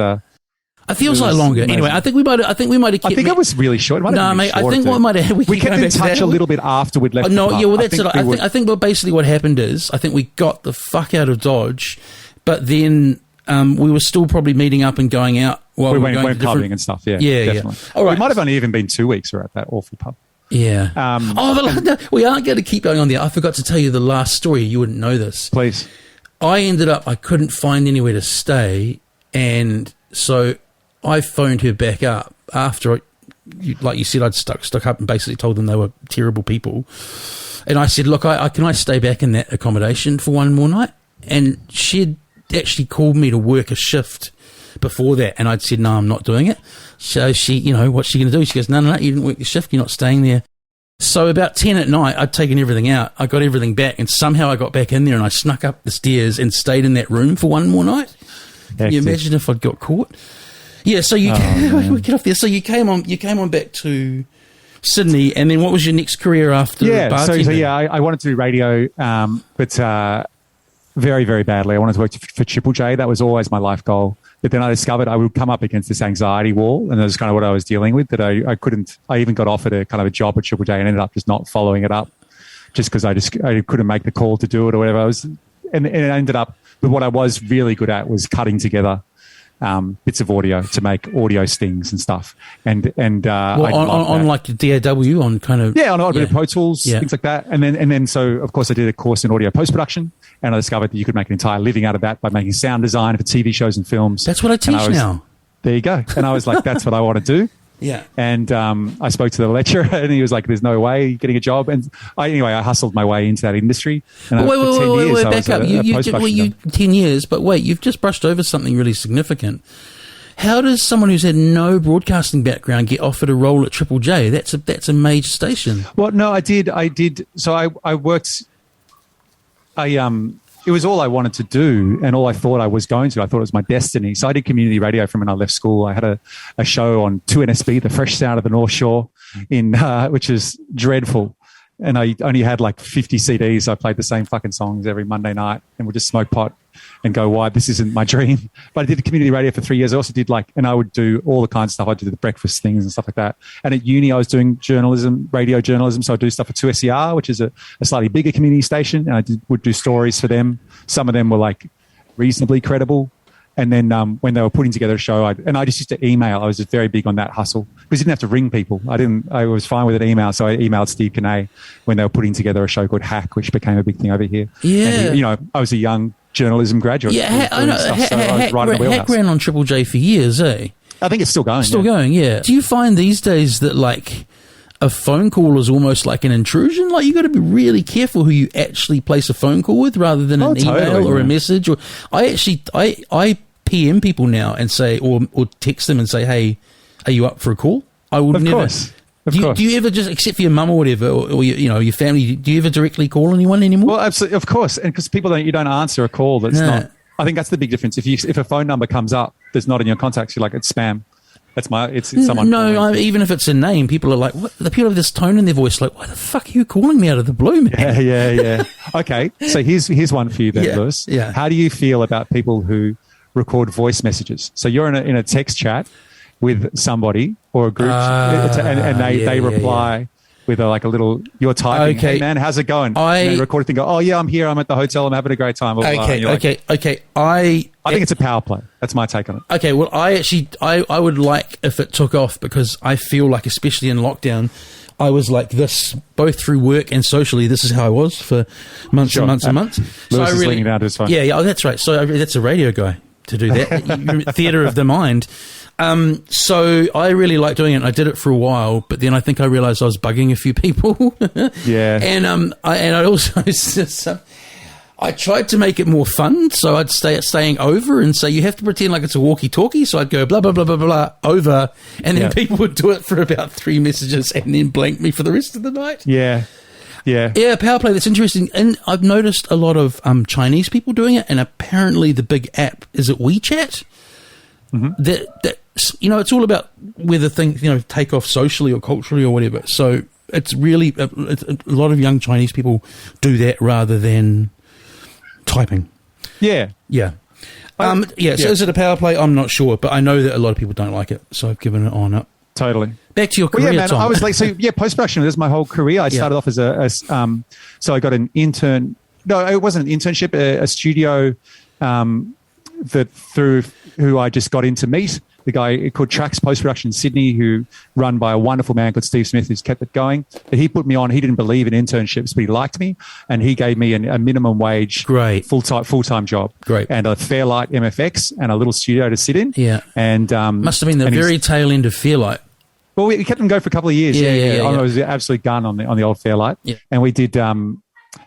It feels like longer. Amazing. Anyway, I think we might have kept... I think it was really short. Mate, I think what might have... We kept in touch a little bit after we'd left. No, yeah, well, that's it. I think basically what happened is, I think we got the fuck out of Dodge, but then we were still probably meeting up and going out while we were going to clubbing and stuff. Yeah, yeah, definitely. Yeah. All right. We might have only even been 2 weeks. We're at that awful pub. Yeah. We aren't going to keep going on there. I forgot to tell you the last story. You wouldn't know this. Please. I couldn't find anywhere to stay, and so I phoned her back up after, like you said, I'd stuck up and basically told them they were terrible people. And I said, look, can I stay back in that accommodation for one more night? And she'd actually called me to work a shift before that, and I'd said, no, I'm not doing it. So she, what's she going to do? She goes, no, you didn't work the shift, you're not staying there. So about 10 at night, I'd taken everything out. I got everything back, and somehow I got back in there, and I snuck up the stairs and stayed in that room for one more night. Can you imagine if I'd got caught? Yeah, so we get off there. So you came on back to Sydney, and then what was your next career after bartending? I wanted to do radio, but very, very badly. I wanted to work for Triple J. That was always my life goal. But then I discovered I would come up against this anxiety wall, and that was kind of what I was dealing with, that I couldn't. I even got offered a kind of a job at Triple J and ended up just not following it up, just because I couldn't make the call to do it or whatever. And it ended up. But what I was really good at was cutting together bits of audio to make audio stings and stuff, and on like DAW, on kind of on a bit of Pro Tools, things like that, and then so of course I did a course in audio post production, and I discovered that you could make an entire living out of that by making sound design for TV shows and films. That's what I teach now. There you go. And I was like, that's what I want to do. Yeah. And I spoke to the lecturer, and he was like, there's no way you're getting a job. And I hustled my way into that industry. And wait, back up. You 10 years, but wait, you've just brushed over something really significant. How does someone who's had no broadcasting background get offered a role at Triple J? That's a major station. Well, no, I did. So I worked, it was all I wanted to do and all I thought I was going to. I thought it was my destiny. So I did community radio from when I left school. I had a show on 2NSB, The Fresh Sound of the North Shore, which is dreadful. And I only had like 50 CDs. So I played the same fucking songs every Monday night and would just smoke pot and go, why, this isn't my dream. But I did community radio for 3 years. I also did and I would do all the kinds of stuff. I did the breakfast things and stuff like that. And at uni, I was doing journalism, radio journalism. So I do stuff for 2SER, which is a slightly bigger community station. And I would do stories for them. Some of them were like reasonably credible. And then when they were putting together a show, I just used to email. I was just very big on that hustle because you didn't have to ring people. I was fine with an email. So I emailed Steve Kinney when they were putting together a show called Hack, which became a big thing over here. Yeah. And I was a young journalism graduate. Yeah, I know. Hack ran on Triple J for years, eh? I think it's still going. Still going, yeah. Do you find these days that like a phone call is almost like an intrusion? Like you got to be really careful who you actually place a phone call with rather than an email or a message. Or I PM people now and say, or text them and say, hey, are you up for a call? I would never. Of course. Do you ever just, except for your mum or whatever, or your family, do you ever directly call anyone anymore? Well, absolutely, of course, and because you don't answer a call that's not. I think that's the big difference. If a phone number comes up that's not in your contacts, you're like, it's spam. It's someone. No, even if it's a name, people are like, what? The people have this tone in their voice, like, why the fuck are you calling me out of the blue, man? Yeah. Okay, so here's one for you then, Lewis. Yeah. How do you feel about people who record voice messages? So you're in a text chat with somebody or a group, and they reply with a little, you're typing, hey man, how's it going? And they record it and go, oh yeah, I'm here, I'm at the hotel, I'm having a great time. Okay. I think it's a power play. That's my take on it. Okay, well, I would like if it took off, because I feel like, especially in lockdown, I was like this, both through work and socially. This is how I was for months and months and months. Lewis is leaning down to his phone. Yeah, that's right. So that's a radio guy to do that. Theatre of the mind. So I really like doing it. And I did it for a while, but then I think I realised I was bugging a few people. Yeah. And I also I tried to make it more fun, so I'd staying over and say you have to pretend like it's a walkie-talkie. So I'd go blah blah blah blah blah over, and then people would do it for about 3 messages and then blank me for the rest of the night. Yeah. Power Play. That's interesting, and I've noticed a lot of Chinese people doing it, and apparently the big app is it WeChat. Mm-hmm. That it's all about whether things take off socially or culturally or whatever. So it's really a lot of young Chinese people do that rather than typing. Yeah. So is it a Power Play? I'm not sure, but I know that a lot of people don't like it, so I've given it on up. Totally. Back to your career, Tom. I was like, post-production was my whole career. I started off as so I got an intern. No, it wasn't an internship, a studio that through who I just got in to meet. The guy called Trax Post-Production in Sydney, who run by a wonderful man called Steve Smith, who's kept it going. But he put me on. He didn't believe in internships, but he liked me, and he gave me a minimum wage, full-time job, and a Fairlight MFX and a little studio to sit in. Yeah, and must have been the very tail end of Fairlight. Well, we kept them going for a couple of years. I was absolutely gun on the old Fairlight. Yeah, and we did. And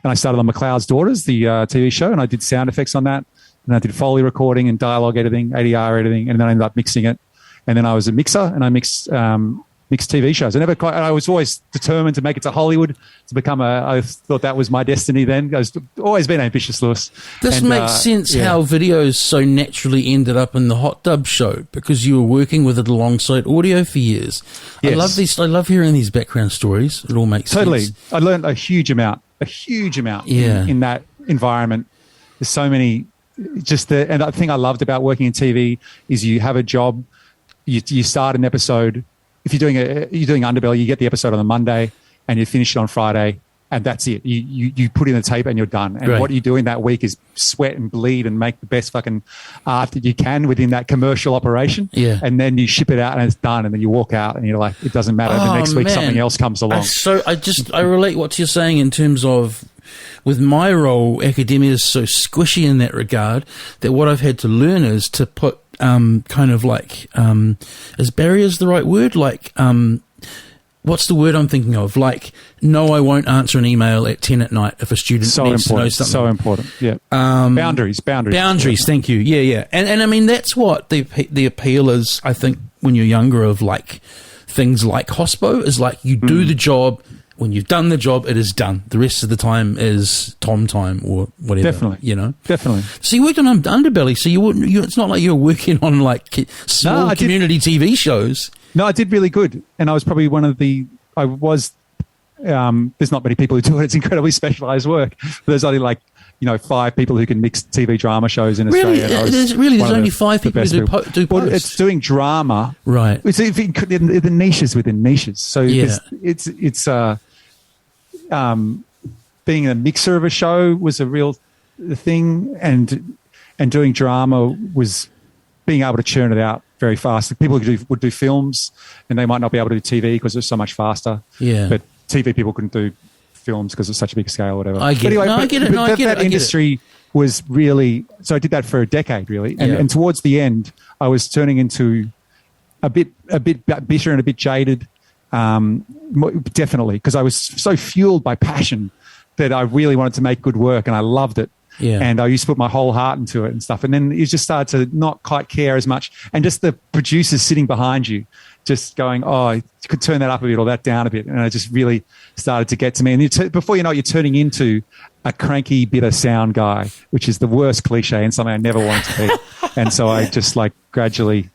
I started on McLeod's Daughters, the TV show, and I did sound effects on that. And I did Foley recording and dialogue editing, ADR editing, and then I ended up mixing it. And then I was a mixer, and I mixed TV shows. I was always determined to make it to Hollywood, to become I thought that was my destiny then. I've always been ambitious, Lewis. This makes sense how videos so naturally ended up in the Hot Dub show, because you were working with it alongside audio for years. Yes. I love hearing these background stories. It all makes sense. Totally. I learned a huge amount in that environment. There's so many... and the thing I loved about working in TV is you have a job, you start an episode. If you're doing Underbelly, you get the episode on the Monday and you finish it on Friday, and that's it. You put in the tape and you're done. And what you do in that week is sweat and bleed and make the best fucking art that you can within that commercial operation. Yeah. And then you ship it out and it's done, and then you walk out and you're like, it doesn't matter. The next week something else comes along. I relate what you're saying in terms of, with my role, academia is so squishy in that regard that what I've had to learn is to put kind of like, is barriers the right word? Like, what's the word I'm thinking of? Like, no, I won't answer an email at 10 at night if a student needs to know something. So important, yeah. Boundaries. Thank you. Yeah. And I mean, that's what the appeal is, I think, when you're younger, of like things like hospo, is like you do the job. When you've done the job, it is done. The rest of the time is Tom time or whatever. Definitely. Definitely. So you worked on Underbelly, so it's not like you were working on like small community TV shows. No, I did really good. And I was probably there's not many people who do it. It's incredibly specialized work. There's only 5 people who can mix TV drama shows in Australia. There's only 5 people who do post. Well, it's doing drama. Right. It's the niches within niches. So it's being a mixer of a show was a real thing, and doing drama was being able to churn it out very fast. People would do films, and they might not be able to do TV because it's so much faster. Yeah. But TV people couldn't do films because it's such a big scale or whatever. I get it. That industry was really... So I did that for a decade, really. And towards the end, I was turning into a bit bitter and a bit jaded. Definitely, because I was so fueled by passion that I really wanted to make good work, and I loved it. Yeah. And I used to put my whole heart into it and stuff. And then you just started to not quite care as much. And just the producers sitting behind you, just going, oh, you could turn that up a bit or that down a bit. And it just really started to get to me. And before you know it, you're turning into a cranky, bitter sound guy, which is the worst cliche and something I never wanted to be. And so I just gradually...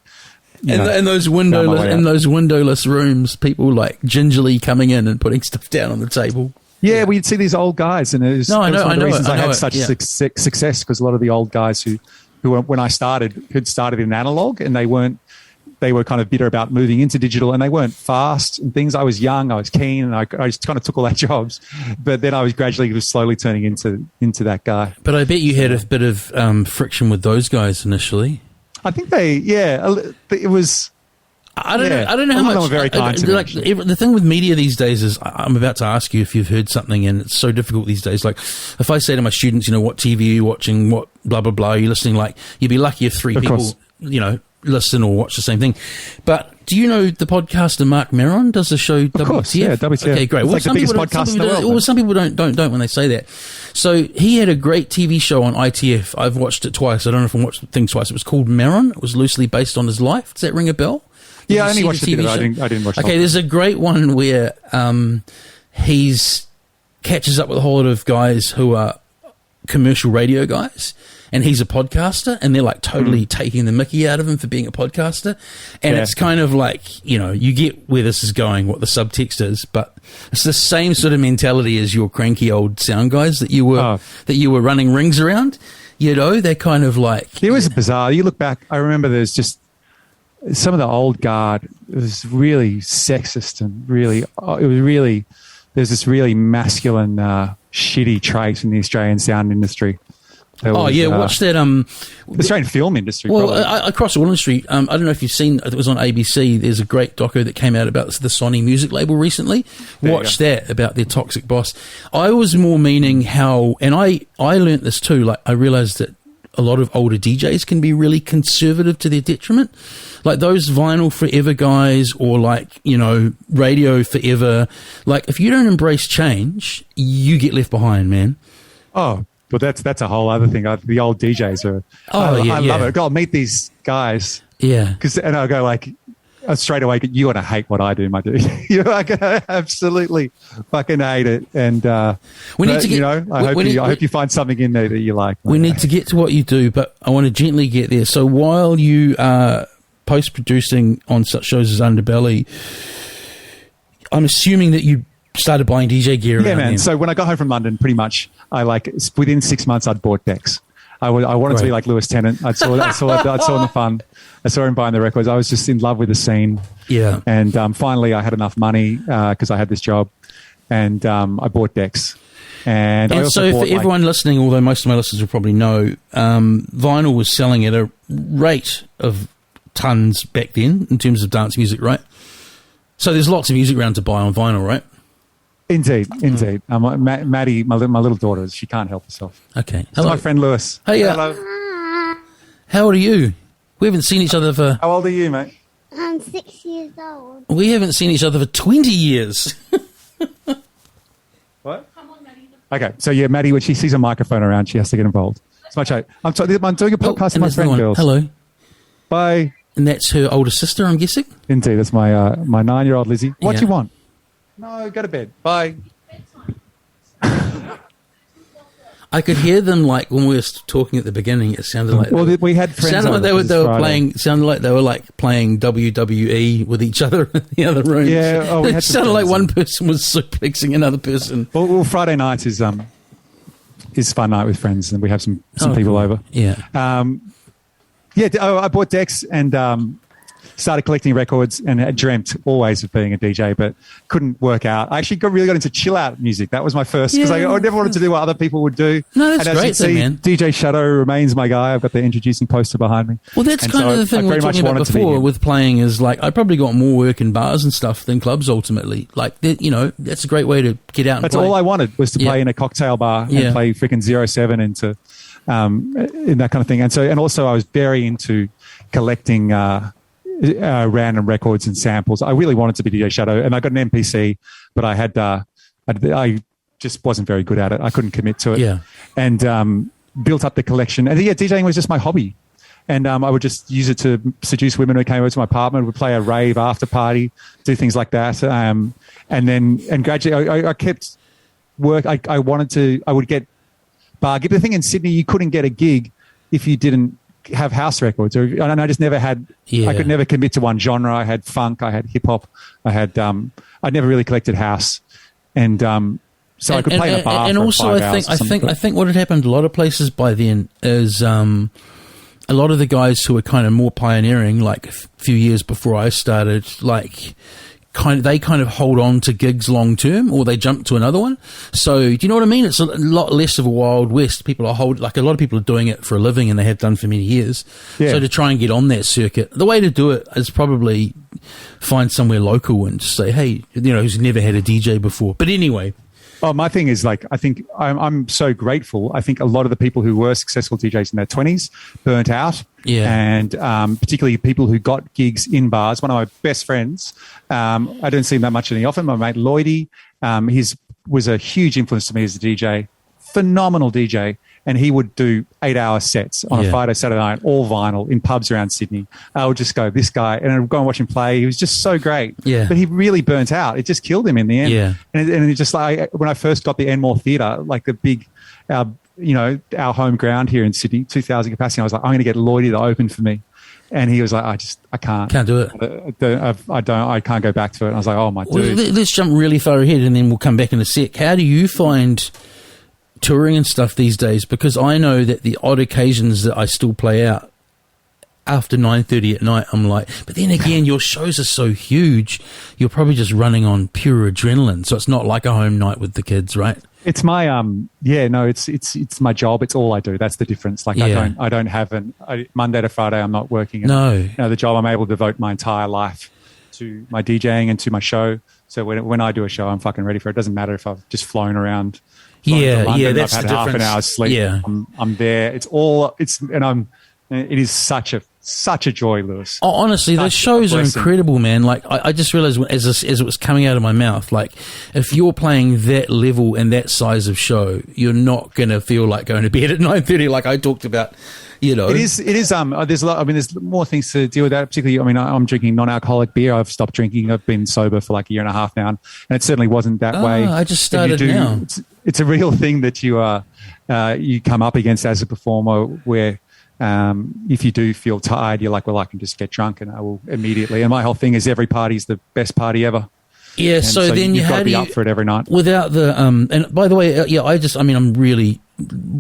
In those windowless rooms, people gingerly coming in and putting stuff down on the table. Yeah, we'd see these old guys, and it was one of the reasons I had such success, because a lot of the old guys who when I started, who'd started in analog, and they were kind of bitter about moving into digital, and they weren't fast and things. I was young, I was keen, and I just kind of took all their jobs. But then I was gradually slowly turning into that guy. But I bet you had a bit of friction with those guys initially. I think it was... I don't know how much. They were very kind to me. The thing with media these days is, I'm about to ask you if you've heard something, and it's so difficult these days. Like, if I say to my students, what TV are you watching, what blah blah blah are you listening, you'd be lucky if 3 people, listen or watch the same thing. But do you know the podcaster Mark Maron does the show WTF? Of course, yeah, WTF. Okay, great. It's like the biggest podcast in the world. Well, some people don't when they say that. So he had a great TV show on ITF. I've watched it twice. I don't know if I watched the thing twice. It was called Maron. It was loosely based on his life. Does that ring a bell? Yeah, I only watched the TV show. I didn't watch it. Okay, there's a great one where he's catches up with a whole lot of guys who are commercial radio guys, and he's a podcaster, and they're like totally taking the mickey out of him for being a podcaster. And it's kind of like, you get where this is going, what the subtext is, but it's the same sort of mentality as your cranky old sound guys that you were running rings around. They're kind of like... It was bizarre. You look back, I remember there's just some of the old guard. It was really sexist and there's this really masculine, shitty trait in the Australian sound industry. Watch that. Australian film industry. Well, across all industry. I don't know if you've seen. It was on ABC. There's a great doco that came out about the Sony music label recently. Watch that about their toxic boss. I was more meaning how, and I learnt this too. Like, I realised that a lot of older DJs can be really conservative to their detriment. Like those Vinyl Forever guys, or Radio Forever. Like, if you don't embrace change, you get left behind, man. Oh. But that's a whole other thing. The old DJs are. I love it. I'll meet these guys. Yeah. And I'll go like straight away. You're gonna hate what I do, my dude. You're gonna absolutely fucking hate it. And we need to get. I hope you find something in there that you like. We need to get to what you do, but I want to gently get there. So while you are post-producing on such shows as Underbelly, I'm assuming that you started buying DJ gear. Yeah, man. So when I got home from London, pretty much, within 6 months, I'd bought decks. I wanted to be like Lewis Tennant. I saw in the fun. I saw him buying the records. I was just in love with the scene. Yeah. And finally, I had enough money because I had this job, and I bought decks. And I also so for everyone listening, although most of my listeners will probably know, vinyl was selling at a rate of tons back then in terms of dance music, right? So there's lots of music around to buy on vinyl, right? Indeed. Maddie, my little daughter, she can't help herself. Okay. Hello. My friend Lewis. Hey, hello. How old are you? We haven't seen each other for... How old are you, mate? I'm 6 years old. We haven't seen each other for 20 years. What? Okay, so yeah, Maddie, when she sees a microphone around, she has to get involved. It's much. I'm doing a podcast with my friend, girls. Hello. Bye. And that's her older sister, I'm guessing? Indeed, that's my 9-year-old Lizzie. What do you want? No, go to bed. Bye. I could hear them like when we were talking at the beginning. It sounded like we had friends. Sounded like they were playing. Sounded like they were like playing WWE with each other in the other room. Yeah, it sounded like one person was suplexing another person. Well, Friday nights is fun night with friends, and we have some people over. Yeah. I bought decks and started collecting records, and I dreamt always of being a DJ, but couldnn't work out. I actually really got into chill out music. That was my first, because I never wanted to do what other people would do. No, that's great, man. DJ Shadow remains my guy. I've got the introducing poster behind me. Well, that's kind of the thing we were talking about before with playing is like, I probably got more work in bars and stuff than clubs ultimately. Like, that's a great way to get out and That's play. all I wanted was to play in a cocktail bar and play freaking 07 into in that kind of thing. And also I was very into collecting random records and samples. I really wanted to be DJ Shadow, and I got an MPC, but I just wasn't very good at it. I couldn't commit to it. Yeah. And built up the collection. And DJing was just my hobby. And I would just use it to seduce women who came over to my apartment. Would play a rave after party, do things like that. And gradually I kept work. I would get bar gig. The thing in Sydney, you couldn't get a gig if you didn't have house records, and I just never had. I could never commit to one genre. I had funk, I had hip hop, I had. I never really collected house, and so I could play in a bar. And for also, 5 hours I think what had happened a lot of places by then is a lot of the guys who were kind of more pioneering, like a few years before I started, like. They kind of hold on to gigs long term, or they jump to another one. So, do you know what I mean? It's a lot less of a Wild West. People are a lot of people are doing it for a living, and they have done for many years. Yeah. So to try and get on that circuit, the way to do it is probably find somewhere local and just say, hey, who's never had a DJ before. But anyway, Oh, my thing is like, I think I'm so grateful. I think a lot of the people who were successful DJs in their 20s burnt out. Yeah. And particularly people who got gigs in bars. One of my best friends, I don't see him that much any often, my mate Lloydie, was a huge influence to me as a DJ, phenomenal DJ. And he would do 8-hour sets on a Friday, Saturday night, all vinyl in pubs around Sydney. I would just go, this guy, and I'd go and watch him play. He was just so great. Yeah. But he really burnt out. It just killed him in the end. Yeah. And it just like, when I first got the Enmore Theatre, like the big, our home ground here in Sydney, 2,000 capacity, I was like, I'm going to get Lloydie to open for me. And he was like, I can't. Can't do it. I can't go back to it. And I was like, oh my dude. Well, let's jump really far ahead and then we'll come back in a sec. How do you find touring and stuff these days? Because I know that the odd occasions that I still play out after 9:30 at night, I'm like, but then again, your shows are so huge, you're probably just running on pure adrenaline. So it's not like a home night with the kids, right? It's my it's my job. It's all I do. That's the difference. Like I don't have Monday to Friday I'm not working. No. The job I'm able to devote my entire life to my DJing and to my show. So when I do a show, I'm fucking ready for it. It doesn't matter if I've just flown around. Yeah, London, that's I've had the half difference. an hour's sleep. Yeah. I'm there. It is such a joy, Lewis. Oh, honestly, those shows are incredible, man. Like, I just realized as it was coming out of my mouth, like, if you're playing that level and that size of show, you're not going to feel like going to bed at 9:30 like I talked about, It is, there's a lot, there's more things to deal with that, particularly, I'm drinking non-alcoholic beer. I've stopped drinking. I've been sober for like a year and a half now, and it certainly wasn't that way. I just started now. It's a real thing that you come up against as a performer where, if you do feel tired, you're like, well, I can just get drunk and I will immediately. And my whole thing is every party's the best party ever. Yeah. And so then you've got to be up for it every night. Without the, and by the way, I'm really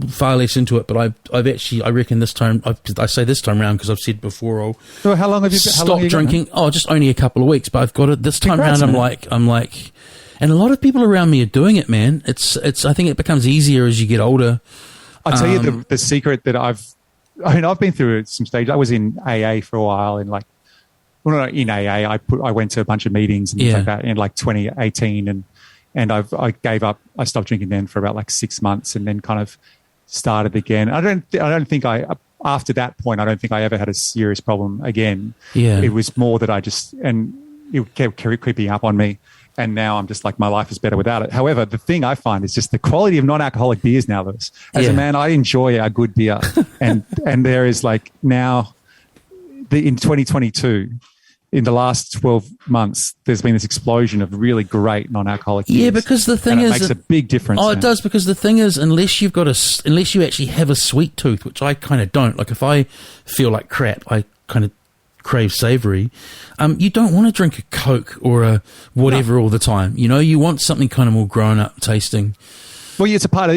far less into it, but I reckon this time, I say this time around because I've said before, So how long have you stopped drinking? Oh, just only a couple of weeks, but I've got it this time around. I'm like, and a lot of people around me are doing it, man. I think it becomes easier as you get older. I'll tell you the secret that I've been through some stage. I was in AA for a while, in AA. I went to a bunch of meetings and things like that in like 2018, and I gave up. I stopped drinking then for about like 6 months, and then kind of started again. I don't think after that point, I don't think I ever had a serious problem again. Yeah, it was more that it kept creeping up on me. And now I'm just like, my life is better without it. However, the thing I find is just the quality of non-alcoholic beers now, Lewis. As a man, I enjoy a good beer. and there is like now, in 2022, in the last 12 months, there's been this explosion of really great non-alcoholic beers. Yeah, because the thing it is... makes a big difference. Oh, it does, because the thing is, unless you actually have a sweet tooth, which I kind of don't. Like, if I feel like crap, I kind of crave savoury, you don't want to drink a Coke or a whatever all the time. You want something kind of more grown up tasting. Well, it's a part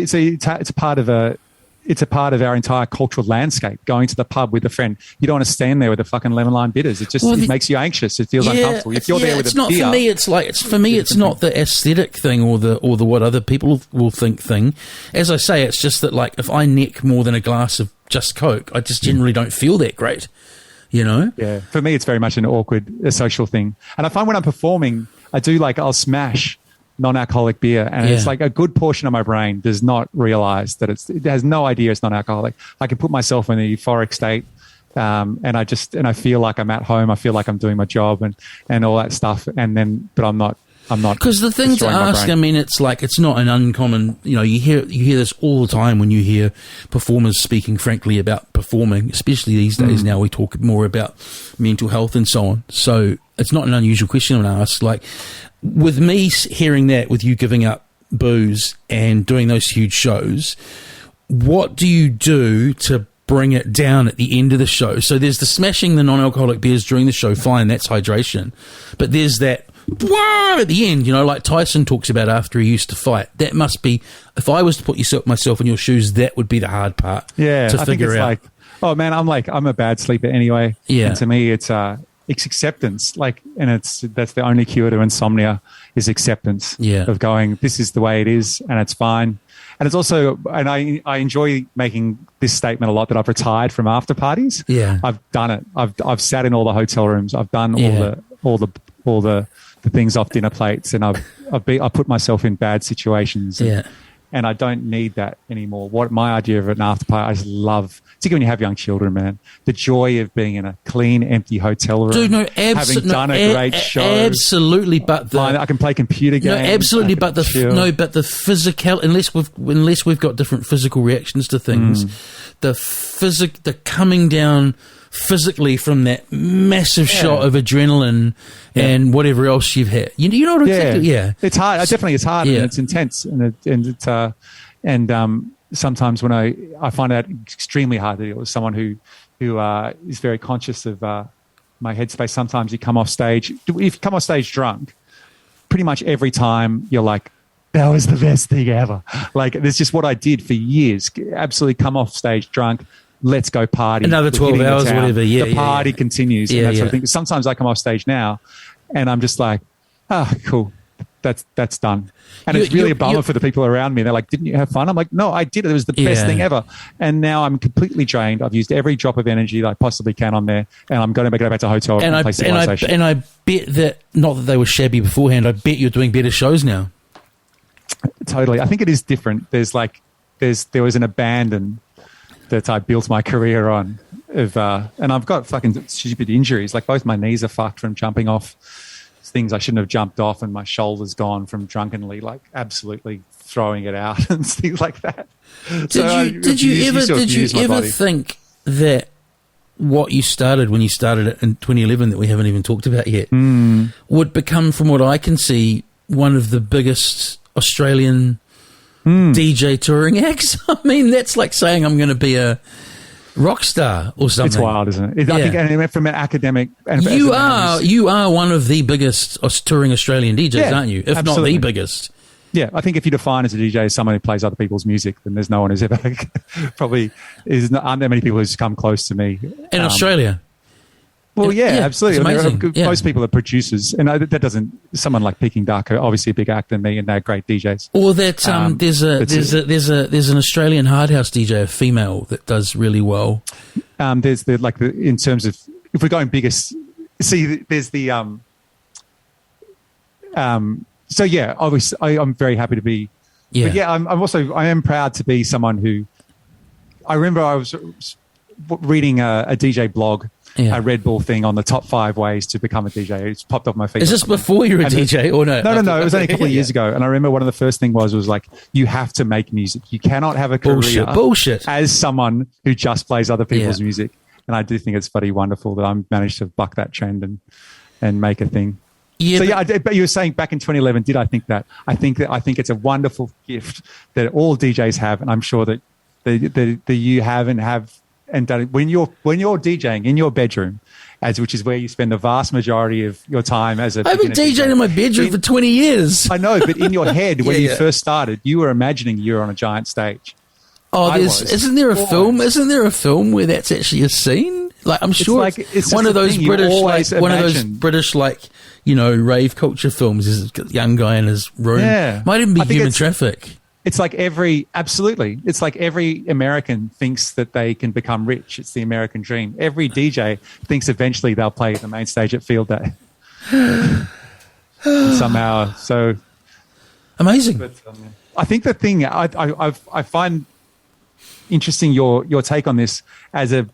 of our entire cultural landscape. Going to the pub with a friend, you don't want to stand there with the fucking lemon lime bitters. It just it makes you anxious. It feels uncomfortable. If you're there with a beer, for me. It's not the aesthetic thing or the what other people will think thing. As I say, it's just that like if I neck more than a glass of just Coke, I just generally don't feel that great. Yeah. For me, it's very much an awkward social thing. And I find when I'm performing, I'll smash non-alcoholic beer, and it's like a good portion of my brain does not realize that it has no idea it's non-alcoholic. I can put myself in a euphoric state, and I feel like I'm at home. I feel like I'm doing my job and all that stuff. But I'm not. Because the thing to ask, it's like, it's not an uncommon, you hear this all the time when you hear performers speaking frankly about performing, especially these days. Now we talk more about mental health and so on. So it's not an unusual question to ask. Like, with me hearing that, with you giving up booze and doing those huge shows, what do you do to bring it down at the end of the show? So there's the smashing the non-alcoholic beers during the show, fine, that's hydration. But there's that at the end, like Tyson talks about after he used to fight. That must be, if I was to put myself in your shoes, that would be the hard part to figure out. Like, oh man, I'm a bad sleeper anyway. Yeah. And to me, it's acceptance. Like, and that's the only cure to insomnia is acceptance. Yeah. Of going, this is the way it is, and it's fine. And it's also, and I enjoy making this statement a lot, that I've retired from after parties. Yeah. I've done it. I've sat in all the hotel rooms. I've done all the all the things off dinner plates, and I put myself in bad situations. And I don't need that anymore. What my idea of an after party, I just love, particularly when you have young children, man, the joy of being in a clean, empty hotel room. Dude, no, having done a great show. Absolutely, but I can play computer games. No, absolutely, but the physical, unless we've got different physical reactions to things, the coming down physically from that massive shot of adrenaline and whatever else you've had. You know what exactly? Yeah, it's hard. Definitely, it's hard and it's intense, and sometimes when I find it extremely hard to deal with someone who is very conscious of my headspace. Sometimes you come off stage. If you come off stage drunk, pretty much every time you're like, that was the best thing ever. Like, that's just what I did for years. Absolutely come off stage drunk. Let's go party. Another 12 hours, whatever. The party continues. And that sort of thing. Sometimes I come off stage now and I'm just like, cool. That's done. And it's really a bummer for the people around me. They're like, didn't you have fun? I'm like, no, I did. It was the best thing ever. And now I'm completely drained. I've used every drop of energy that I possibly can on there. And I'm going to go back to a hotel and play Civilization. And I bet that, not that they were shabby beforehand, I bet you're doing better shows now. Totally. I think it is different. There was an abandon that I built my career on, and I've got fucking stupid injuries. Like both my knees are fucked from jumping off things I shouldn't have jumped off, and my shoulder's gone from drunkenly, like absolutely throwing it out and things like that. Did you ever think that what you started when you started it in 2011 that we haven't even talked about yet would become, from what I can see, one of the biggest Australian DJ touring acts? I mean, that's like saying I'm going to be a rock star or something. It's wild, isn't it? I think, and from an academic... And you are one of the biggest touring Australian DJs, aren't you? If absolutely. Not the biggest. Yeah, I think if you define as a DJ as someone who plays other people's music, then there's no one who's ever... aren't there many people who's come close to me. In Australia? Well, absolutely. Most people are producers, and that doesn't. Someone like Peking Duck are obviously a big act than me, and they're great DJs. Or that there's an Australian hard house DJ, a female, that does really well. There's in terms of, if we're going biggest, see, there's the So yeah, obviously I'm very happy to be. Yeah, but yeah, I am proud to be someone who. I remember I was reading a DJ blog. A Red Bull thing on the top 5 ways to become a DJ. It's popped off my feed. Is this before you were a DJ or no? No. It was only a couple of years ago. And I remember one of the first things was like, you have to make music. You cannot have a career bullshit as someone who just plays other people's music. And I do think it's bloody wonderful that I managed to buck that trend and make a thing. Yeah, so but you were saying back in 2011, did I think that? I think it's a wonderful gift that all DJs have, and I'm sure that you have and have. And done it. When you're DJing in your bedroom, which is where you spend the vast majority of your time as a... I've been DJing in my bedroom for 20 years. I know, but in your head, when you first started, you were imagining you were on a giant stage. Oh, isn't there a film? Isn't there a film where that's actually a scene? Like, I'm sure it's one of those British, rave culture films. Is a young guy in his room. Yeah. Might even be Human Traffic. It's like every American thinks that they can become rich. It's the American dream. Every DJ thinks eventually they'll play at the main stage at Field Day. Somehow, so amazing. But, I think the thing I find interesting your take on this as an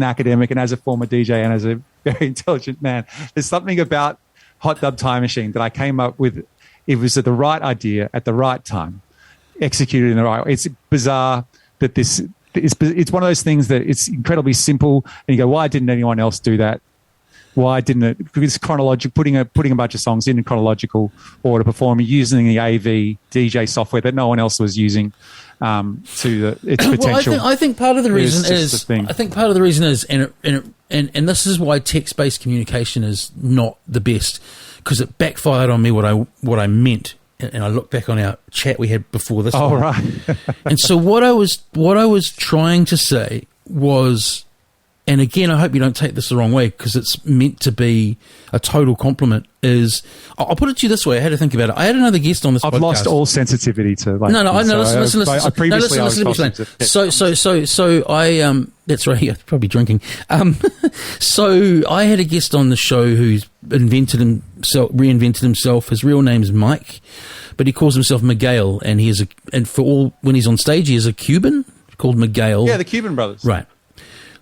academic and as a former DJ and as a very intelligent man. There's something about Hot Dub Time Machine that I came up with. It was the right idea at the right time. Executed in the right way. It's bizarre that it's one of those things that it's incredibly simple, and you go, why didn't anyone else do that? Why didn't it? Because it's chronological, putting a bunch of songs in chronological order, performing using the AV DJ software that no one else was using to its potential. Well, I think part of the reason is, and this is why text-based communication is not the best, because it backfired on me what I meant. And I look back on our chat we had before this. Oh, right. And so what I was trying to say was and again, I hope you don't take this the wrong way because it's meant to be a total compliment, is I'll put it to you this way. I had to think about it. I had another guest on this podcast. I've lost all sensitivity to like. No, so listen. Previously, I was listen. So I that's right. Yeah, probably drinking. So I had a guest on the show who's reinvented himself. His real name's Mike, but he calls himself Miguel, and when he's on stage, he is a Cuban called Miguel. Yeah, the Cuban brothers. Right.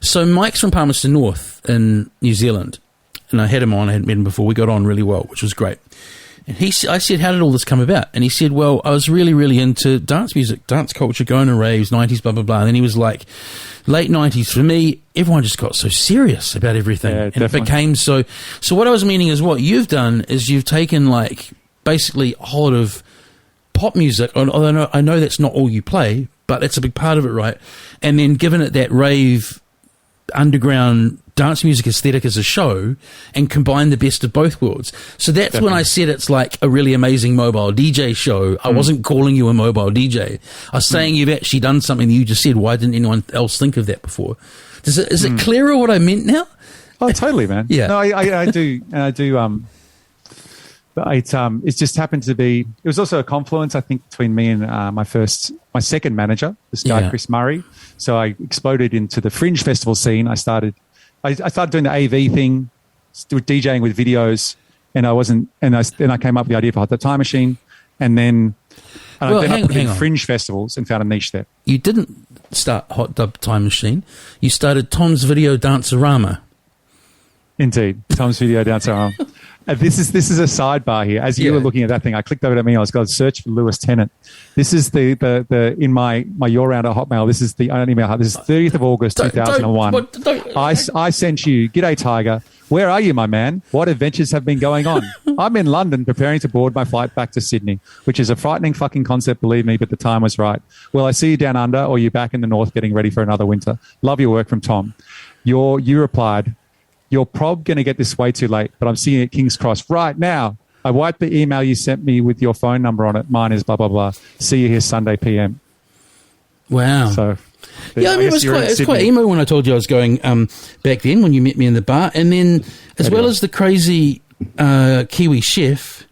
So Mike's from Palmerston North in New Zealand, and I had him on. I hadn't met him before. We got on really well, which was great. And I said, how did all this come about? And he said, well, I was really, really into dance music, dance culture, going to raves, 90s, blah, blah, blah. And then he was like, late 90s, for me, everyone just got so serious about everything. Yeah, and definitely. it became so what I was meaning is what you've done is you've taken like basically a whole lot of pop music, although I know that's not all you play, but that's a big part of it, right? And then given it that rave underground dance music aesthetic as a show and combine the best of both worlds. So that's Definitely. When I said it's like a really amazing mobile DJ show. I wasn't calling you a mobile DJ. I was saying you've actually done something that you just said. Why didn't anyone else think of that before? Is it clearer what I meant now? Oh, totally, man. Yeah. No, I do. It just happened to be. It was also a confluence, I think, between me and my second manager, this guy Chris Murray. So I exploded into the fringe festival scene. I started doing the AV thing, DJing with videos, and I came up with the idea for Hot Tub Time Machine, and then I put in fringe festivals and found a niche there. You didn't start Hot Tub Time Machine. You started Tom's Video Dancerama. Indeed, Tom's Video Dancerama. This is a sidebar here. As you were looking at that thing, I clicked over to me. I was going to search for Lewis Tennant. This is the in my Your Round at Hotmail. This is the email. This is 30th of August 2001. I sent you, G'day Tiger. Where are you, my man? What adventures have been going on? I'm in London preparing to board my flight back to Sydney, which is a frightening fucking concept, believe me, but the time was right. Well, I see you down under, or you back in the north getting ready for another winter. Love your work, from Tom. You replied, you're probably going to get this way too late, but I'm seeing it at King's Cross right now. I wiped the email you sent me with your phone number on it. Mine is blah, blah, blah. See you here Sunday PM. Wow. So, yeah, I mean, it was quite emo when I told you I was going back then when you met me in the bar. And then as well as the crazy Kiwi chef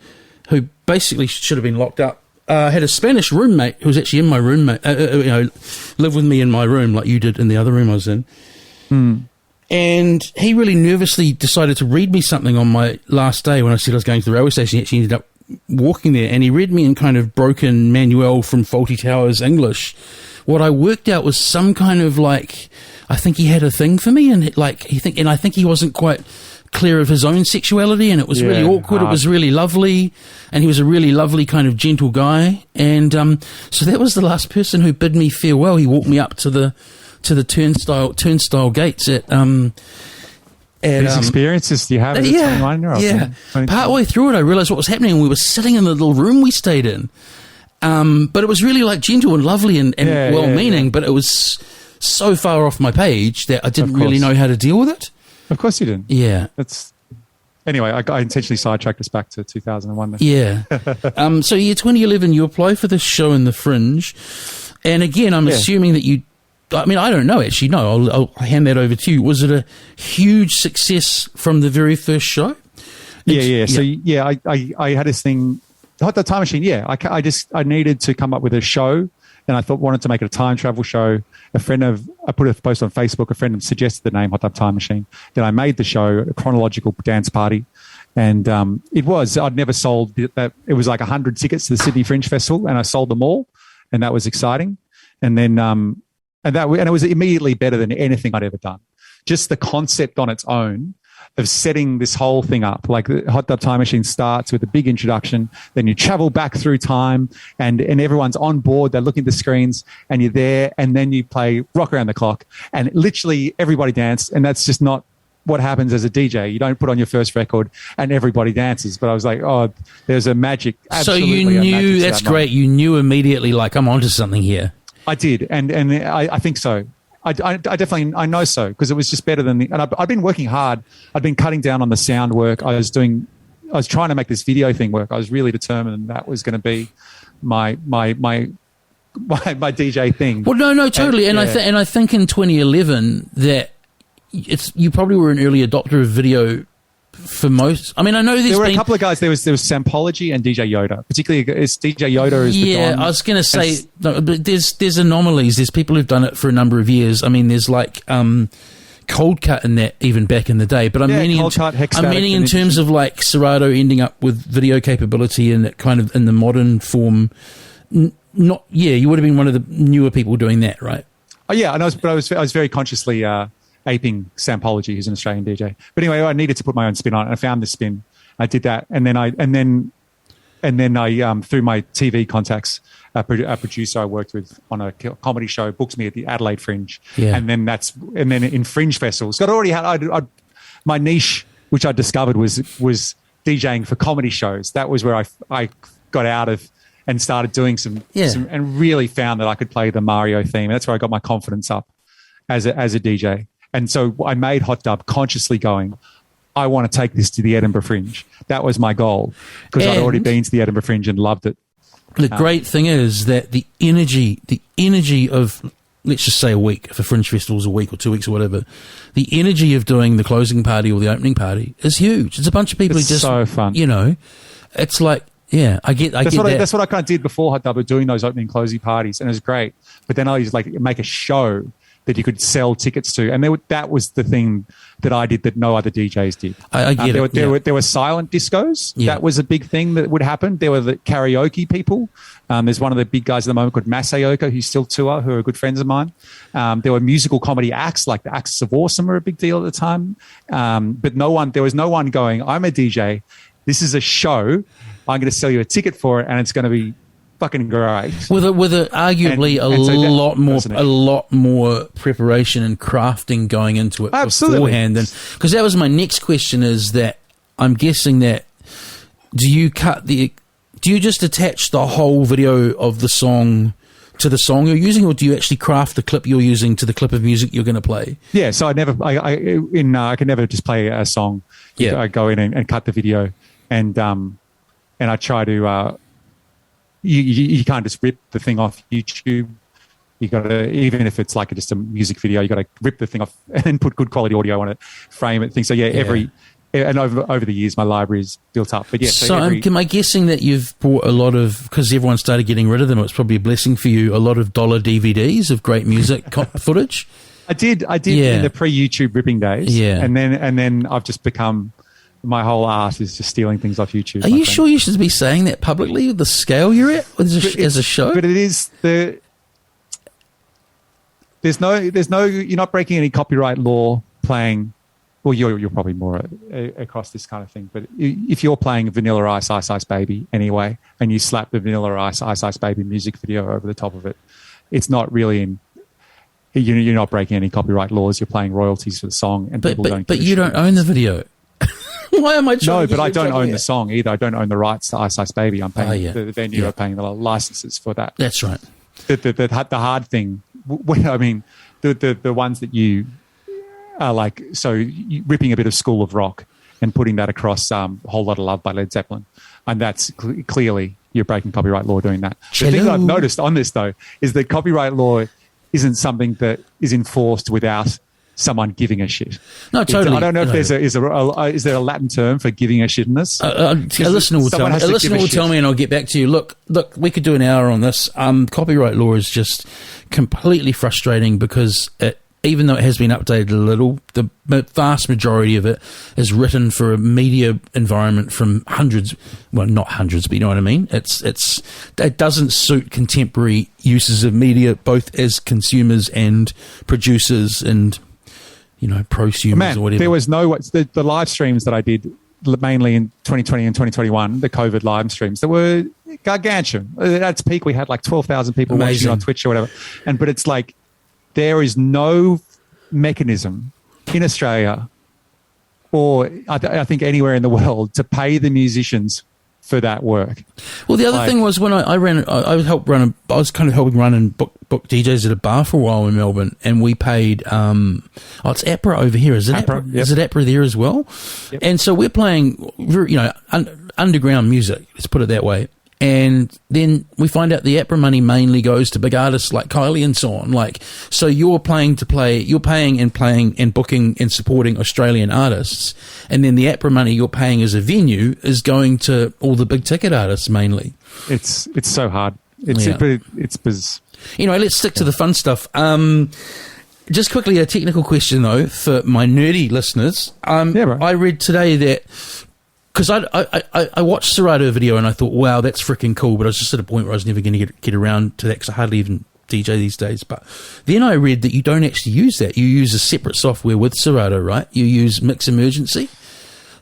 who basically should have been locked up, had a Spanish roommate who was actually in my room, lived with me in my room like you did in the other room I was in. And he really nervously decided to read me something on my last day when I said I was going to the railway station. He actually ended up walking there, and he read me in kind of broken Manuel from Fawlty Towers English. What I worked out was some kind of like, I think he had a thing for me, and I think he wasn't quite clear of his own sexuality, and it was really awkward. It was really lovely, and he was a really lovely kind of gentle guy. And so that was the last person who bid me farewell. He walked me up to the turnstile gates at these experiences you have as a 21-year-old. Yeah. Partway through it, I realised what was happening. We were sitting in the little room we stayed in, but it was really like gentle and lovely and well-meaning. But it was so far off my page that I didn't really know how to deal with it. Of course, you didn't. Yeah. Anyway, I intentionally sidetracked us back to 2001. Then. Yeah. So 2011, you apply for this show in the Fringe, and again, I'm assuming that you. I mean, I don't know, actually. No, I'll hand that over to you. Was it a huge success from the very first show? Yeah. So, I had this thing, Hot Tub Time Machine, I needed to come up with a show, and I wanted to make it a time travel show. I put a post on Facebook. A friend suggested the name Hot Tub Time Machine. Then I made the show, a chronological dance party. And I'd never sold that. It was like 100 tickets to the Sydney Fringe Festival, and I sold them all. And that was exciting. And then, and it was immediately better than anything I'd ever done. Just the concept on its own of setting this whole thing up. Like the Hot Tub Time Machine starts with a big introduction, then you travel back through time, and everyone's on board. They're looking at the screens, and you're there, and then you play Rock Around the Clock, and literally everybody danced. And that's just not what happens as a DJ. You don't put on your first record and everybody dances. But I was like, oh, there's a magic. So you knew, that's great. You knew immediately, like, I'm onto something here. I did, and I think so. I definitely know so, because it was just better than and I've been working hard. I've been cutting down on the sound work. I was trying to make this video thing work. I was really determined that was going to be my DJ thing. Well, no, totally. And I think in 2011 that you probably were an early adopter of video for most. I mean, I know there were a couple of guys. There was Sampology and DJ Yoda. Particularly, it's DJ Yoda is the Don. I was going to say, no, but there's anomalies. There's people who've done it for a number of years. I mean, there's like Cold Cut in that even back in the day. But I'm meaning in terms of like Serato ending up with video capability and it kind of in the modern form. You would have been one of the newer people doing that, right? Oh yeah, and I was very consciously aping Sampology, who's an Australian DJ. But anyway, I needed to put my own spin on it. I found the spin. I did that, and then I through my TV contacts, a producer I worked with on a comedy show booked me at the Adelaide Fringe, and then in Fringe festivals. So I'd already had my niche, which I discovered was DJing for comedy shows. That was where I got out of and started doing some and really found that I could play the Mario theme. And that's where I got my confidence up as a DJ. And so I made Hot Dub consciously going, I want to take this to the Edinburgh Fringe. That was my goal because I'd already been to the Edinburgh Fringe and loved it. The great thing is that the energy of, let's just say a week, if a Fringe festival's a week or 2 weeks or whatever, the energy of doing the closing party or the opening party is huge. It's a bunch of people who just, so fun. It's like, I get that. That's what I kind of did before Hot Dub, doing those opening and closing parties, and it was great. But then I used to make a show that you could sell tickets to, and that was the thing that I did that no other DJs did. I get it. There were silent discos. Yeah. That was a big thing that would happen. There were the karaoke people. There's one of the big guys at the moment called Masayoko, who's still tour, who are good friends of mine. There were musical comedy acts, like the Axis of Awesome were a big deal at the time. But there was no one going, I'm a DJ. This is a show. I'm going to sell you a ticket for it, and it's going to be fucking great. With arguably a lot more preparation and crafting going into it beforehand. Because that was my next question, is that I'm guessing that do you just attach the whole video of the song to the song you're using, or do you actually craft the clip you're using to the clip of music you're going to play? Yeah, so I can never just play a song. Yeah. I go in and cut the video, and I try to. You can't just rip the thing off YouTube. You got to, even if it's like just a music video, you got to rip the thing off and put good quality audio on it, frame it, things. So and over the years, my library is built up. But yeah, am I guessing that you've bought a lot of, because everyone started getting rid of them, it's probably a blessing for you, a lot of dollar DVDs of great music footage? I did in the pre-YouTube ripping days. Yeah. And then I've just become, my whole art is just stealing things off YouTube. Are you sure you should be saying that publicly with the scale you're at as a show? But it is there's no, you're not breaking any copyright law playing. Well, you're probably more across this kind of thing. But if you're playing Vanilla Ice, Ice Ice Baby anyway, and you slap the Vanilla Ice, Ice Ice Baby music video over the top of it, it's not really you're not breaking any copyright laws. You're playing royalties for the song, and people don't. But you don't own the video. Why am I trying? No, but I don't own the song either. I don't own the rights to Ice Ice Baby. I'm paying the venue are paying the licenses for that. That's right. The hard thing. I mean, the ones that you are like, so ripping a bit of School of Rock and putting that across Whole Lot of Love by Led Zeppelin, and that's clearly you're breaking copyright law doing that. The thing that I've noticed on this though is that copyright law isn't something that is enforced without someone giving a shit. No, totally. I don't know if is there a Latin term for giving a shit in this? A listener will tell me. A listener will tell me, and I'll get back to you. Look, we could do an hour on this. Copyright law is just completely frustrating because even though it has been updated a little, the vast majority of it is written for a media environment from hundreds, well, not hundreds, but you know what I mean? It doesn't suit contemporary uses of media, both as consumers and producers and, prosumers or whatever. There was the live streams that I did mainly in 2020 and 2021, the COVID live streams that were gargantuan. At its peak, we had like 12,000 people watching on Twitch or whatever. But it's like, there is no mechanism in Australia or I think anywhere in the world to pay the musicians for that work. Well, the other thing was when I was kind of helping run and book DJs at a bar for a while in Melbourne, and we paid, it's APRA over here, is it? APRA, yep. Is it APRA there as well? Yep. And so we're playing, underground music, let's put it that way. And then we find out the APRA money mainly goes to big artists like Kylie and so on. Like, so you're paying and playing and booking and supporting Australian artists, and then the APRA money you're paying as a venue is going to all the big ticket artists mainly. It's so hard. It's biz. Anyway, let's stick to the fun stuff. Just quickly, a technical question though for my nerdy listeners. Bro. I read today that. Because I watched Serato video and I thought, wow, that's freaking cool. But I was just at a point where I was never going to get around to that because I hardly even DJ these days. But then I read that you don't actually use that. You use a separate software with Serato, right? You use Mix Emergency.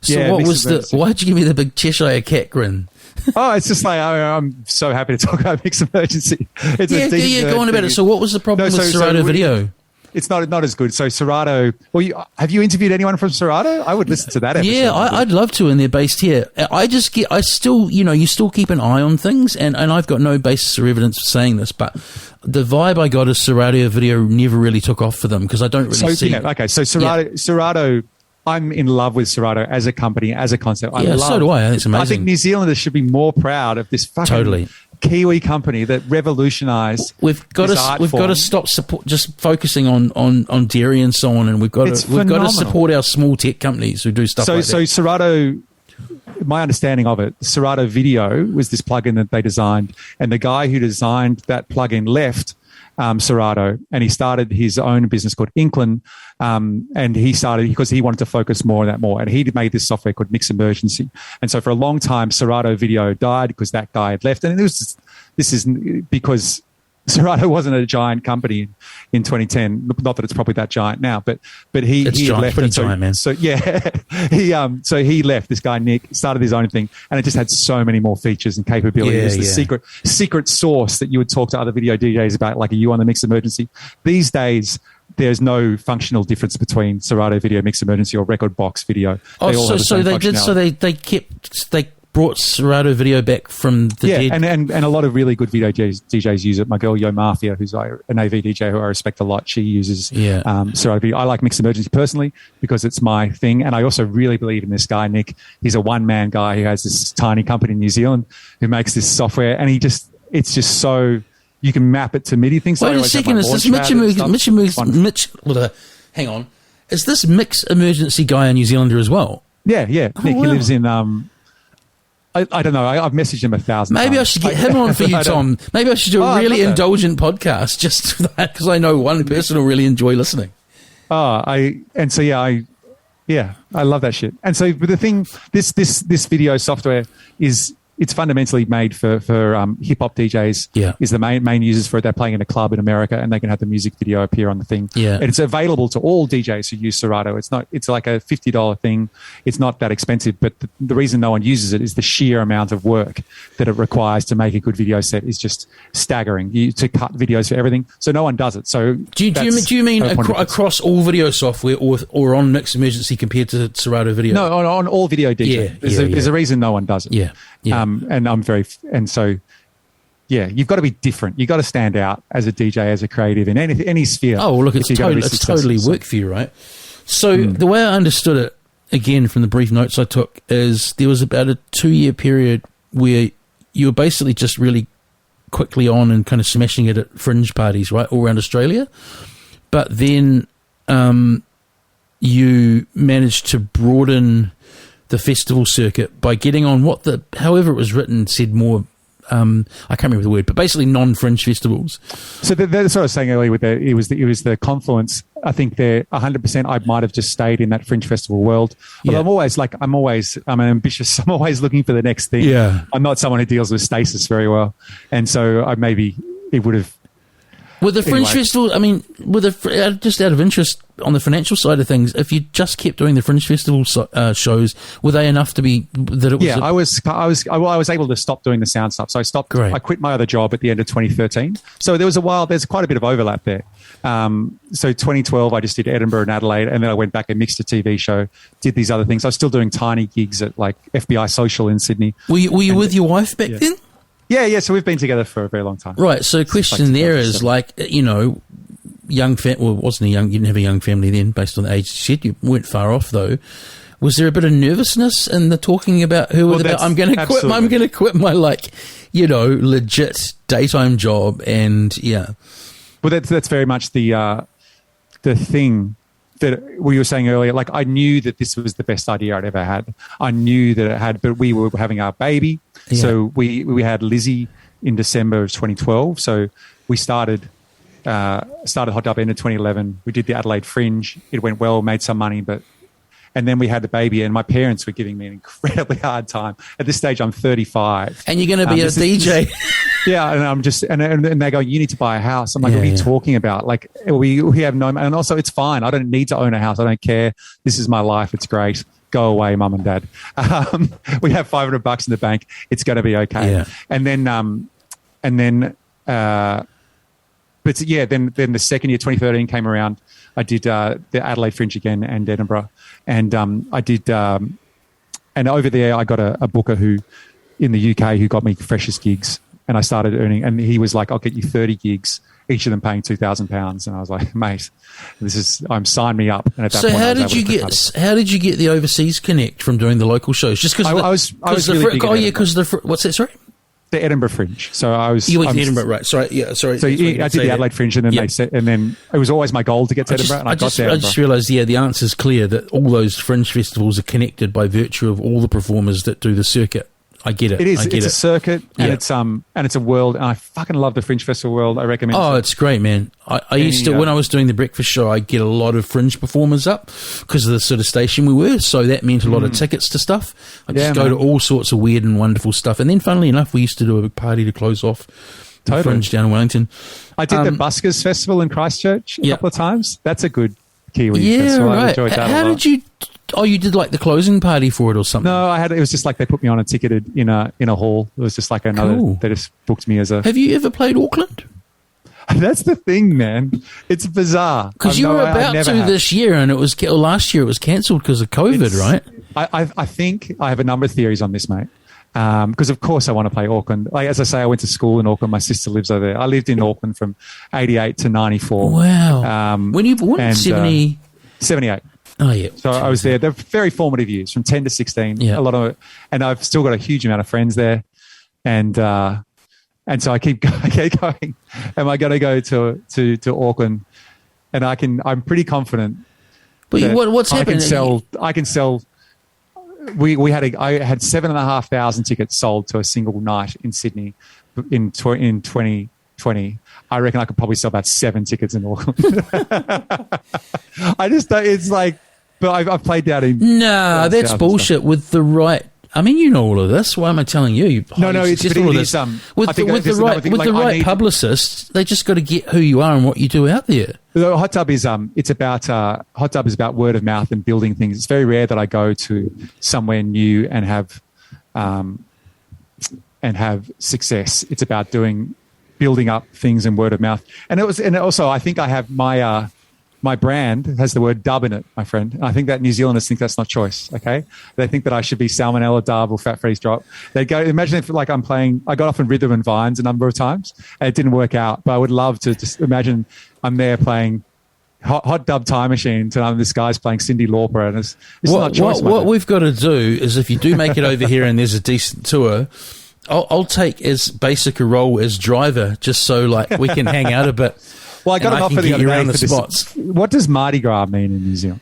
So Yeah, what Mix was Emergency. why'd you give me the big Cheshire cat grin? Oh, it's just like I'm so happy to talk about Mix Emergency. It's Yeah, go on about it. So what was the problem with Serato video? It's not as good. So Serato. Well, have you interviewed anyone from Serato? I would listen to that episode. Yeah, I'd love to, and they're based here. You still keep an eye on things, and I've got no basis or evidence for saying this, but the vibe I got is Serato video never really took off for them because I don't really see. So Serato. I'm in love with Serato as a company, as a concept. So do I. I think it's amazing. I think New Zealanders should be more proud of this fucking Kiwi company that revolutionised. We've got to stop just focusing on dairy and so on, and we've got to support our small tech companies who do stuff like that. So Serato, my understanding of it, Serato Video was this plugin that they designed, and the guy who designed that plugin left Serato, and he started his own business called Inkland, and he started because he wanted to focus more on that more, and he made this software called Mix Emergency. And so for a long time, Serato Video died because that guy had left, and this is because Serato wasn't a giant company in 2010. Not that it's probably that giant now, but he left. Pretty giant, man. So yeah, he left. This guy Nick started his own thing, and it just had so many more features and capabilities. The secret sauce that you would talk to other video DJs about, like, are you on the Mix Emergency? These days, there's no functional difference between Serato Video, Mix Emergency, or Record Box Video. They brought Serato Video back from the dead. and a lot of really good video DJs use it. My girl Yo Mafia, who's an AV DJ who I respect a lot, she uses Serato Video. I like Mix Emergency personally because it's my thing, and I also really believe in this guy Nick. He's a one-man guy who has this tiny company in New Zealand who makes this software, and it's just so you can map it to MIDI things. Wait a second, is this hang on, is this Mix Emergency guy a New Zealander as well? Yeah, Nick. Wow. He lives in I don't know. I've messaged him 1,000 times. Maybe I should get him on for you, Tom. Maybe I should do a really indulgent podcast just for that, because I know one person will really enjoy listening. I love that shit. And so the thing, this video software it's fundamentally made for hip hop DJs. Yeah. Is the main users for it. They're playing in a club in America, and they can have the music video appear on the thing. Yeah. And it's available to all DJs who use Serato. It's like a $50 thing. It's not that expensive, but the reason no one uses it is the sheer amount of work that it requires to make a good video set is just staggering. To cut videos for everything, so no one does it. So do you mean across all video software or on Mix Emergency compared to Serato Video? No, on all video DJs. There's a reason no one does it. Yeah. You've got to be different. You've got to stand out as a DJ, as a creative in any sphere. Oh, well, look, it's totally work for you, right? So the way I understood it, again, from the brief notes I took, is there was about a 2-year period where you were basically just really quickly on and kind of smashing it at fringe parties, right, all around Australia. But then you managed to broaden the festival circuit by getting on however it was written said more, I can't remember the word, but basically non-fringe festivals. So that's what I was saying earlier with it was the confluence. I think there 100% I might have just stayed in that fringe festival world. But I'm ambitious. I'm always looking for the next thing. Yeah. I'm not someone who deals with stasis very well. And so it would have. With the fringe festival, I mean, just out of interest on the financial side of things, if you just kept doing the fringe festival shows, were they enough to be that it was? Yeah, I was able to stop doing the sound stuff. So I stopped. Great. I quit my other job at the end of 2013. So there's quite a bit of overlap there. So 2012, I just did Edinburgh and Adelaide, and then I went back and mixed a TV show, did these other things. I was still doing tiny gigs at like FBI Social in Sydney. Were you with your wife back then? Yeah. So we've been together for a very long time. Right. So the question there is, like, young you didn't have a young family then based on the age you said. You weren't far off though. Was there a bit of nervousness in the talking about who? I'm going to quit. I'm going to quit my legit daytime job, and yeah. Well, that's very much the thing that we were saying earlier. Like, I knew that this was the best idea I'd ever had. I knew that it had, but we were having our baby, so we had Lizzie in December of 2012. So we started Hot Dub, ended 2011. We did the Adelaide Fringe. It went well, made some money, and then we had the baby, and my parents were giving me an incredibly hard time. At this stage, I'm 35. And you're going to be a DJ. Yeah, and I'm just, and they go, you need to buy a house. I'm like, what are you talking about? Like, we have no, and also it's fine. I don't need to own a house. I don't care. This is my life. It's great. Go away, mum and dad. We have $500 in the bank. It's going to be okay. Yeah. But yeah, then the second year, 2013 came around. I did the Adelaide Fringe again and Edinburgh, and I did, and over there I got a booker who, in the UK, who got me freshest gigs, and I started earning. And he was like, "I'll get you 30 gigs, each of them paying £2,000." And I was like, "Mate, sign me up." And at that point, how did you get the overseas connect from doing the local shows? Just because I was really big. Because what's that? Sorry. The Edinburgh Fringe. So I was. You went to Edinburgh, right? Sorry, yeah, sorry. So I did the Adelaide Fringe, and then and then it was always my goal to get to Edinburgh, and I got there. I just realised, the answer's clear, that all those fringe festivals are connected by virtue of all the performers that do the circuit. I get it. It is. It's a circuit, and it's a world, and I fucking love the Fringe Festival world. I recommend. Oh, it's great, man. I used to, when I was doing the breakfast show, I get a lot of fringe performers up because of the sort of station we were. So that meant a lot of tickets to stuff. I just go to all sorts of weird and wonderful stuff. And then, funnily enough, we used to do a big party to close off the Fringe down in Wellington. I did the Buskers Festival in Christchurch a couple of times. That's a good Kiwi festival. Right. I enjoyed that. How did you? Oh, you did like the closing party for it or something? No, it was just like they put me on a ticketed in a hall. It was just like another. Cool. They just booked me as a. Have you ever played Auckland? That's the thing, man. It's bizarre because you were about to this year, and last year it was cancelled because of COVID, right? I think I have a number of theories on this, mate. Because of course I want to play Auckland. Like, as I say, I went to school in Auckland. My sister lives over there. I lived in Auckland from 88 to 94. Wow. When you born? 78. Oh yeah. So I was there. They're very formative years, from 10 to 16. Yeah. A lot of it, and I've still got a huge amount of friends there, and so I keep going. Am I going to go to Auckland? And I'm pretty confident. But what's happening? I can sell. I had 7,500 tickets sold to a single night in Sydney in 2020. I reckon I could probably sell about 7 tickets in Auckland. I just don't, it's like, but I've played down in. No, that's bullshit. With the right, I mean, you know all of this. Why am I telling you? It's just all of this. With the right publicists, they just got to get who you are and what you do out there. The Hot Dub is Hot Dub is about word of mouth and building things. It's very rare that I go to somewhere new and have success. It's about building up things and word of mouth. And also I think I have my brand has the word dub in it, my friend. And I think that New Zealanders think that's not choice. Okay, they think that I should be Salmonella Dub or Fat Freddy's Drop. They go, imagine if like I'm playing. I got off in Rhythm and Vines a number of times, and it didn't work out. But I would love to just imagine I'm there playing Hot Dub Time Machine, and this guy's playing Cyndi Lauper, and it's not choice. What we've got to do is, if you do make it over here and there's a decent tour, I'll take as basic a role as driver, just so like we can hang out a bit. Well, I got an offer the other day for this. Spots. What does Mardi Gras mean in New Zealand?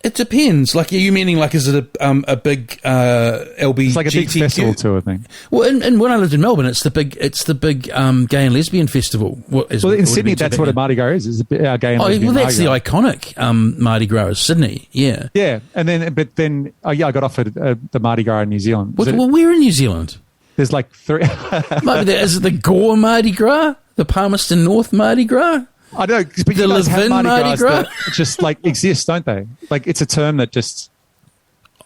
It depends. Like, are you meaning like, is it a big LBGTQ? It's like a big festival tour thing. Well, and when I lived in Melbourne, it's the big gay and lesbian festival. In Sydney, that's what a Mardi Gras is. It's a gay and lesbian. Well, that's the iconic Mardi Gras of Sydney. Yeah. Yeah, and then I got offered the Mardi Gras in New Zealand. Well, where in New Zealand? There's like 3. Is it the Gore Mardi Gras? The Palmerston North Mardi Gras? I know, but the Levin Mardi Gras that just like exist, don't they? Like, it's a term that just.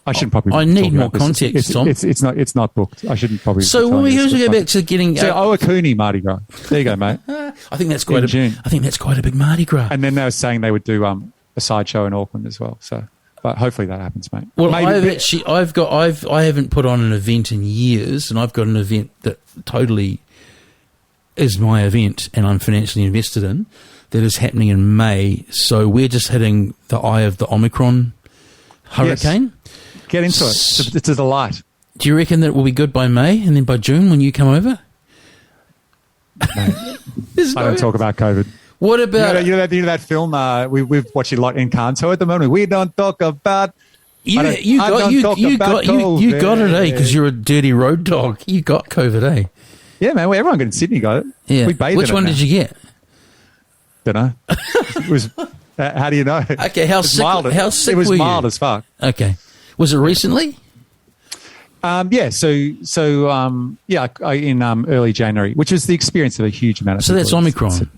I shouldn't probably. I need more context, Tom. It's not booked. I shouldn't probably. So when we go back to getting. So Owakuni Mardi Gras. There you go, mate. I think that's quite a big Mardi Gras. And then they were saying they would do a sideshow in Auckland as well. So, but hopefully that happens, mate. Well, I haven't put on an event in years, and I've got an event that totally is my event, and I'm financially invested in. That is happening in May. So we're just hitting the eye of the Omicron Hurricane. Get into it. It's a delight. Do you reckon that it will be good by May and then by June when you come over? I don't talk about COVID. What about you know that film? We've watched it a lot in Canto at the moment. We don't talk about. you got it, eh? Because you're a dirty road dog. You got COVID, eh? Yeah, man. Everyone got in Sydney got it. Yeah. We bathed Which in it one now. did you get? Don't know. It was. How do you know? Okay, how sick? How sick It was were you? mild as fuck. Okay, was it recently? Yeah. I in early January, which was the experience of a huge amount of. So that's people. Omicron.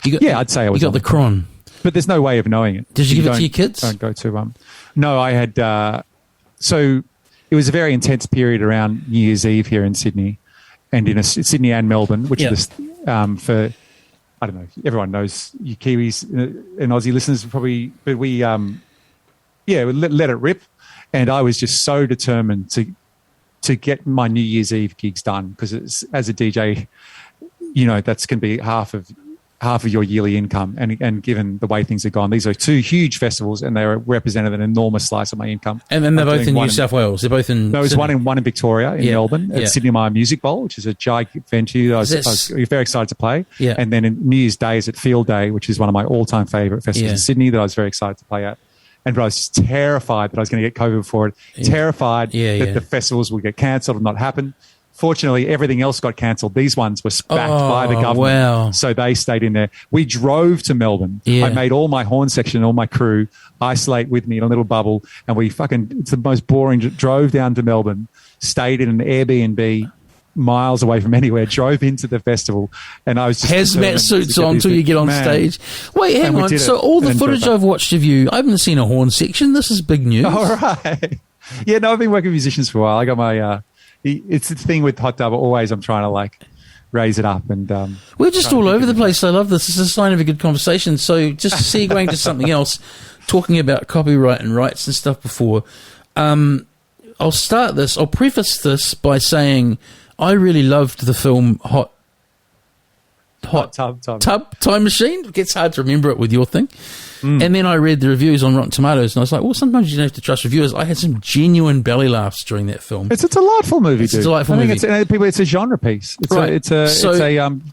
I'd say it was. You got the cron. But there's no way of knowing it. Did you give it to your kids? Don't go to No, I had. So it was a very intense period around New Year's Eve here in Sydney, and in Sydney and Melbourne, which is for. I don't know. Everyone knows you Kiwis and Aussie listeners probably, but we let it rip, and I was just so determined to get my New Year's Eve gigs done because as a DJ, that's going to be half of your yearly income, and given the way things have gone, these are two huge festivals, and they represented an enormous slice of my income. And then they're both in New South Wales. They're both in. No, there's Sydney. one in Victoria, in Melbourne, at Sydney Mire Music Bowl, which is a giant venue that I was very excited to play. Yeah. And then in New Year's Day is at Field Day, which is one of my all-time favourite festivals in Sydney that I was very excited to play at. But I was just terrified that I was going to get COVID before it. Terrified that the festivals would get cancelled and not happen. Fortunately, everything else got cancelled. These ones were backed by the government. Wow. So they stayed in there. We drove to Melbourne. Yeah. I made all my horn section, all my crew isolate with me in a little bubble. And we it's the most boring, drove down to Melbourne, stayed in an Airbnb miles away from anywhere, drove into the festival. And I was just hazmat suits on until you get on stage. Wait, hang on. So all the footage I've watched of you, I haven't seen a horn section. This is big news. All right. Yeah, no, I've been working with musicians for a while. I got my... it's the thing with Hot Dub. Always, I'm trying to raise it up, and we're just all over the place. I love this. It's a sign of a good conversation. So, just segueing to something else, talking about copyright and rights and stuff. Before, I'll preface this by saying I really loved the film Hot Tub Time Machine. It gets hard to remember it with your thing. And then I read the reviews on Rotten Tomatoes, and I was like, well, sometimes you don't have to trust reviewers. I had some genuine belly laughs during that film. It's a delightful movie, dude. It's a delightful movie. It's a genre piece. It's a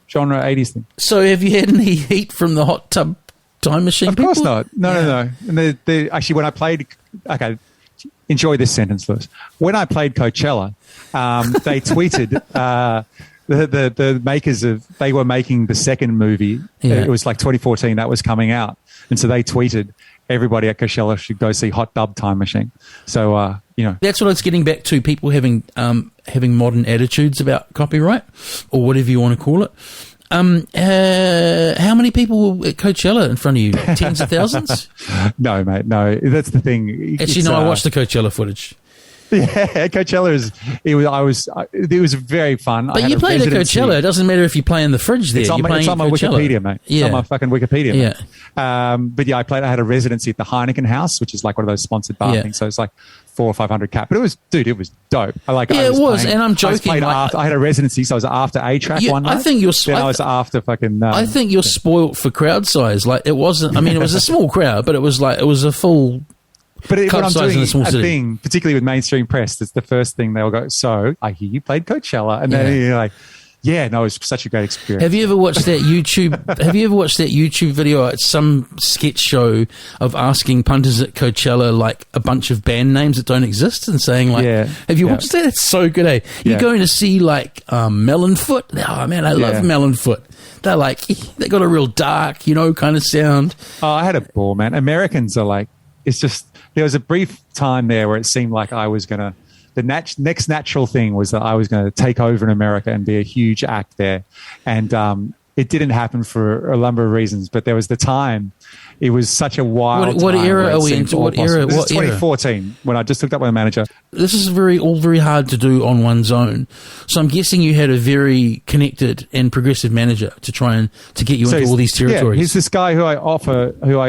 genre 80s thing. So have you had any heat from the Hot Tub Time Machine Of people? course not. No. And actually, when I played... Okay, enjoy this sentence, Lewis. When I played Coachella, they tweeted... The makers they were making the second movie. It was like 2014 that was coming out. And so they tweeted, everybody at Coachella should go see Hot Dub Time Machine. So, That's what I was getting back to, people having modern attitudes about copyright, or whatever you want to call it. How many people were at Coachella in front of you? Tens of thousands? No, mate, no. That's the thing. Actually, I watched the Coachella footage. Yeah, Coachella it was very fun. But you played at Coachella. It doesn't matter if you play in the fridge there. It's on my Wikipedia, mate. Yeah. It's on my fucking Wikipedia, yeah. Mate. But I had a residency at the Heineken House, which is like one of those sponsored bar things. So it's like 400 or 500 cap. But it was dope. It was. And I'm joking. I had a residency, so I was after A-Track one night. I think you're... Then I was after fucking... I think you're spoilt for crowd size. Like, it wasn't... I mean, it was a small crowd, but it was a full... But when I'm doing a thing, particularly with mainstream press, it's the first thing they'll go, so I hear you played Coachella. And then you're like, it was such a great experience. Have you ever watched that YouTube video at some sketch show of asking punters at Coachella like a bunch of band names that don't exist and saying like, have you watched that? It's so good, eh? You're going to see like Melonfoot. Oh man, I love Melonfoot. They're like, they got a real dark, kind of sound. Oh, I had a ball, man. Americans are like, it's just, there was a brief time there where it seemed like I was going to, the next natural thing was that I was going to take over in America and be a huge act there. And it didn't happen for a number of reasons, but there was the time. It was such a wild What time era are we into? What era? This is 2014 when I just hooked up with a manager. This is all very hard to do on one's own. So I'm guessing you had a very connected and progressive manager to try and to get you into all these territories. Yeah, he's this guy who I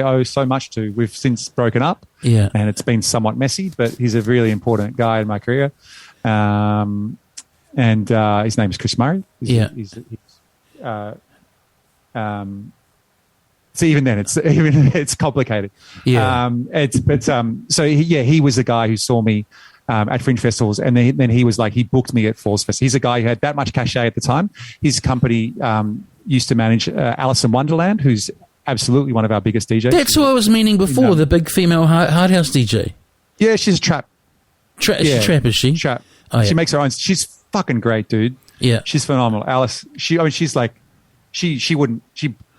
owe so much to. We've since broken up. Yeah. And it's been somewhat messy, but he's a really important guy in my career. And his name is Chris Murray. So even then, it's complicated. Yeah. He was the guy who saw me at fringe festivals, and then he was like, he booked me at Falls Fest. He's a guy who had that much cachet at the time. His company used to manage Alice in Wonderland, who's absolutely one of our biggest DJs. That's who I was meaning before, the big female hard house DJ. Yeah, she's a trap. Trap, is she? Trap. Oh, yeah. She makes her own. She's fucking great, dude. Yeah. She's phenomenal. Alice, she's like, she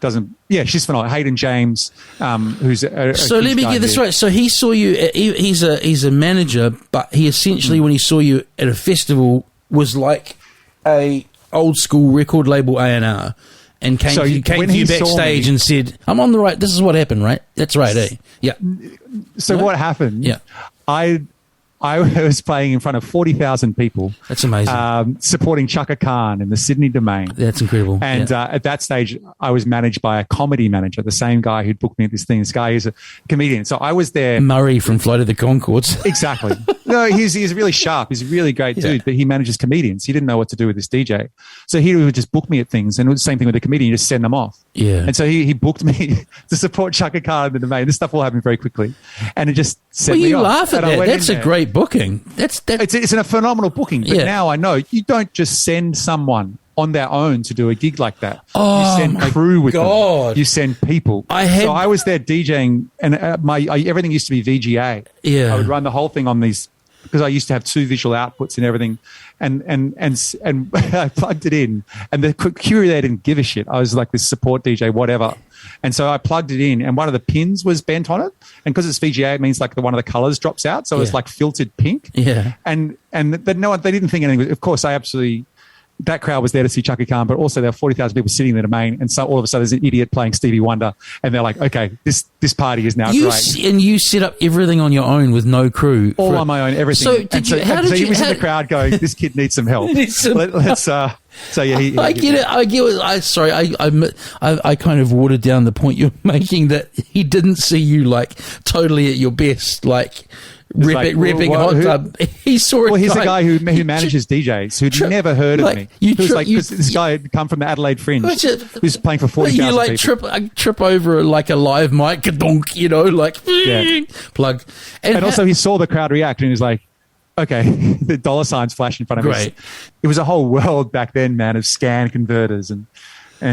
doesn't, yeah, she's phenomenal. Hayden James, who's a So huge let me guy get this here. right. So he saw you, he's a manager, but he essentially, when he saw you at a festival, was like a old school record label A&R. And came So to when you he saw backstage me- and said, I'm on the right, this is what happened, right? That's right, eh? Yeah. So Right? what happened? Yeah. I was playing in front of 40,000 people. That's amazing. Supporting Chaka Khan in the Sydney Domain. That's incredible. And Yeah. at that stage, I was managed by a comedy manager, the same guy who'd booked me at this thing. This guy is a comedian. So I was there. Murray from Flight of the Conchords. Exactly. No, he's really sharp. He's a really great Yeah. dude, but he manages comedians. He didn't know what to do with this DJ. So he would just book me at things. And it was the same thing with the comedian. You just send them off. Yeah. And so he booked me to support Chaka Khan in the Domain. This stuff all happened very quickly. And it just set Well, me you off. laugh at And I that. went That's in a there. great booking. That's It's a phenomenal booking, but Yeah. now I know you don't just send someone on their own to do a gig like that. Oh, you send my crew with God. them. You send people. So I was there DJing, and everything used to be VGA. Yeah. I would run the whole thing on these because I used to have 2 visual outputs and everything, and I plugged it in, and the curious they didn't give a shit. I was like this support DJ, whatever. And so I plugged it in, and one of the pins was bent on it. And because it's VGA, it means like one of the colors drops out. So it was Yeah. like filtered pink. Yeah. And but no one, they didn't think anything. Of course, that crowd was there to see Chaka Khan, but also there were 40,000 people sitting in the Domain. And so all of a sudden there's an idiot playing Stevie Wonder. And they're like, okay, this party is now great. And you set up everything on your own with no crew. All on my own, everything. So did you? How did he you? was in how- the crowd going, this kid needs some help. Needs some Let's, so yeah, I get it. I get it. Sorry, I kind of watered down the point you're making that he didn't see you like totally at your best, like like, ripping well, hot who- tub. He saw. Well, he's a guy who manages DJs who'd never heard of like, me. you Who's tri- like, you- 'cause this guy had come from the Adelaide Fringe. Which is- Who's playing for You 40,000 like people. trip over like a live mic, kadonk, you know, like Yeah. plug. And also he saw the crowd react and he was like, okay, the dollar signs flash in front of us. Great. It was a whole world back then, man, of scan converters and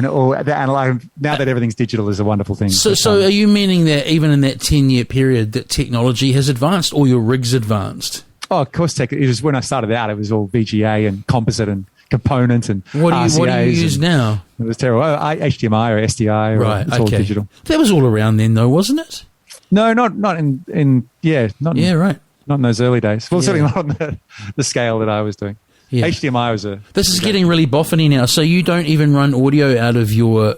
all the analog. Now that everything's digital is a wonderful thing. So are you meaning that even in that 10-year period that technology has advanced or your rig's advanced? Oh, of course, it was when I started out, it was all VGA and composite and component and What do you RCAs use and now? It was terrible. HDMI or SDI. Right, It's all okay. digital. That was all around then though, wasn't it? No, not in not Yeah, right. not in those early days. Well, Yeah. certainly not on the scale that I was doing. Yeah. HDMI was a. This is getting really boffiny now. So you don't even run audio out of your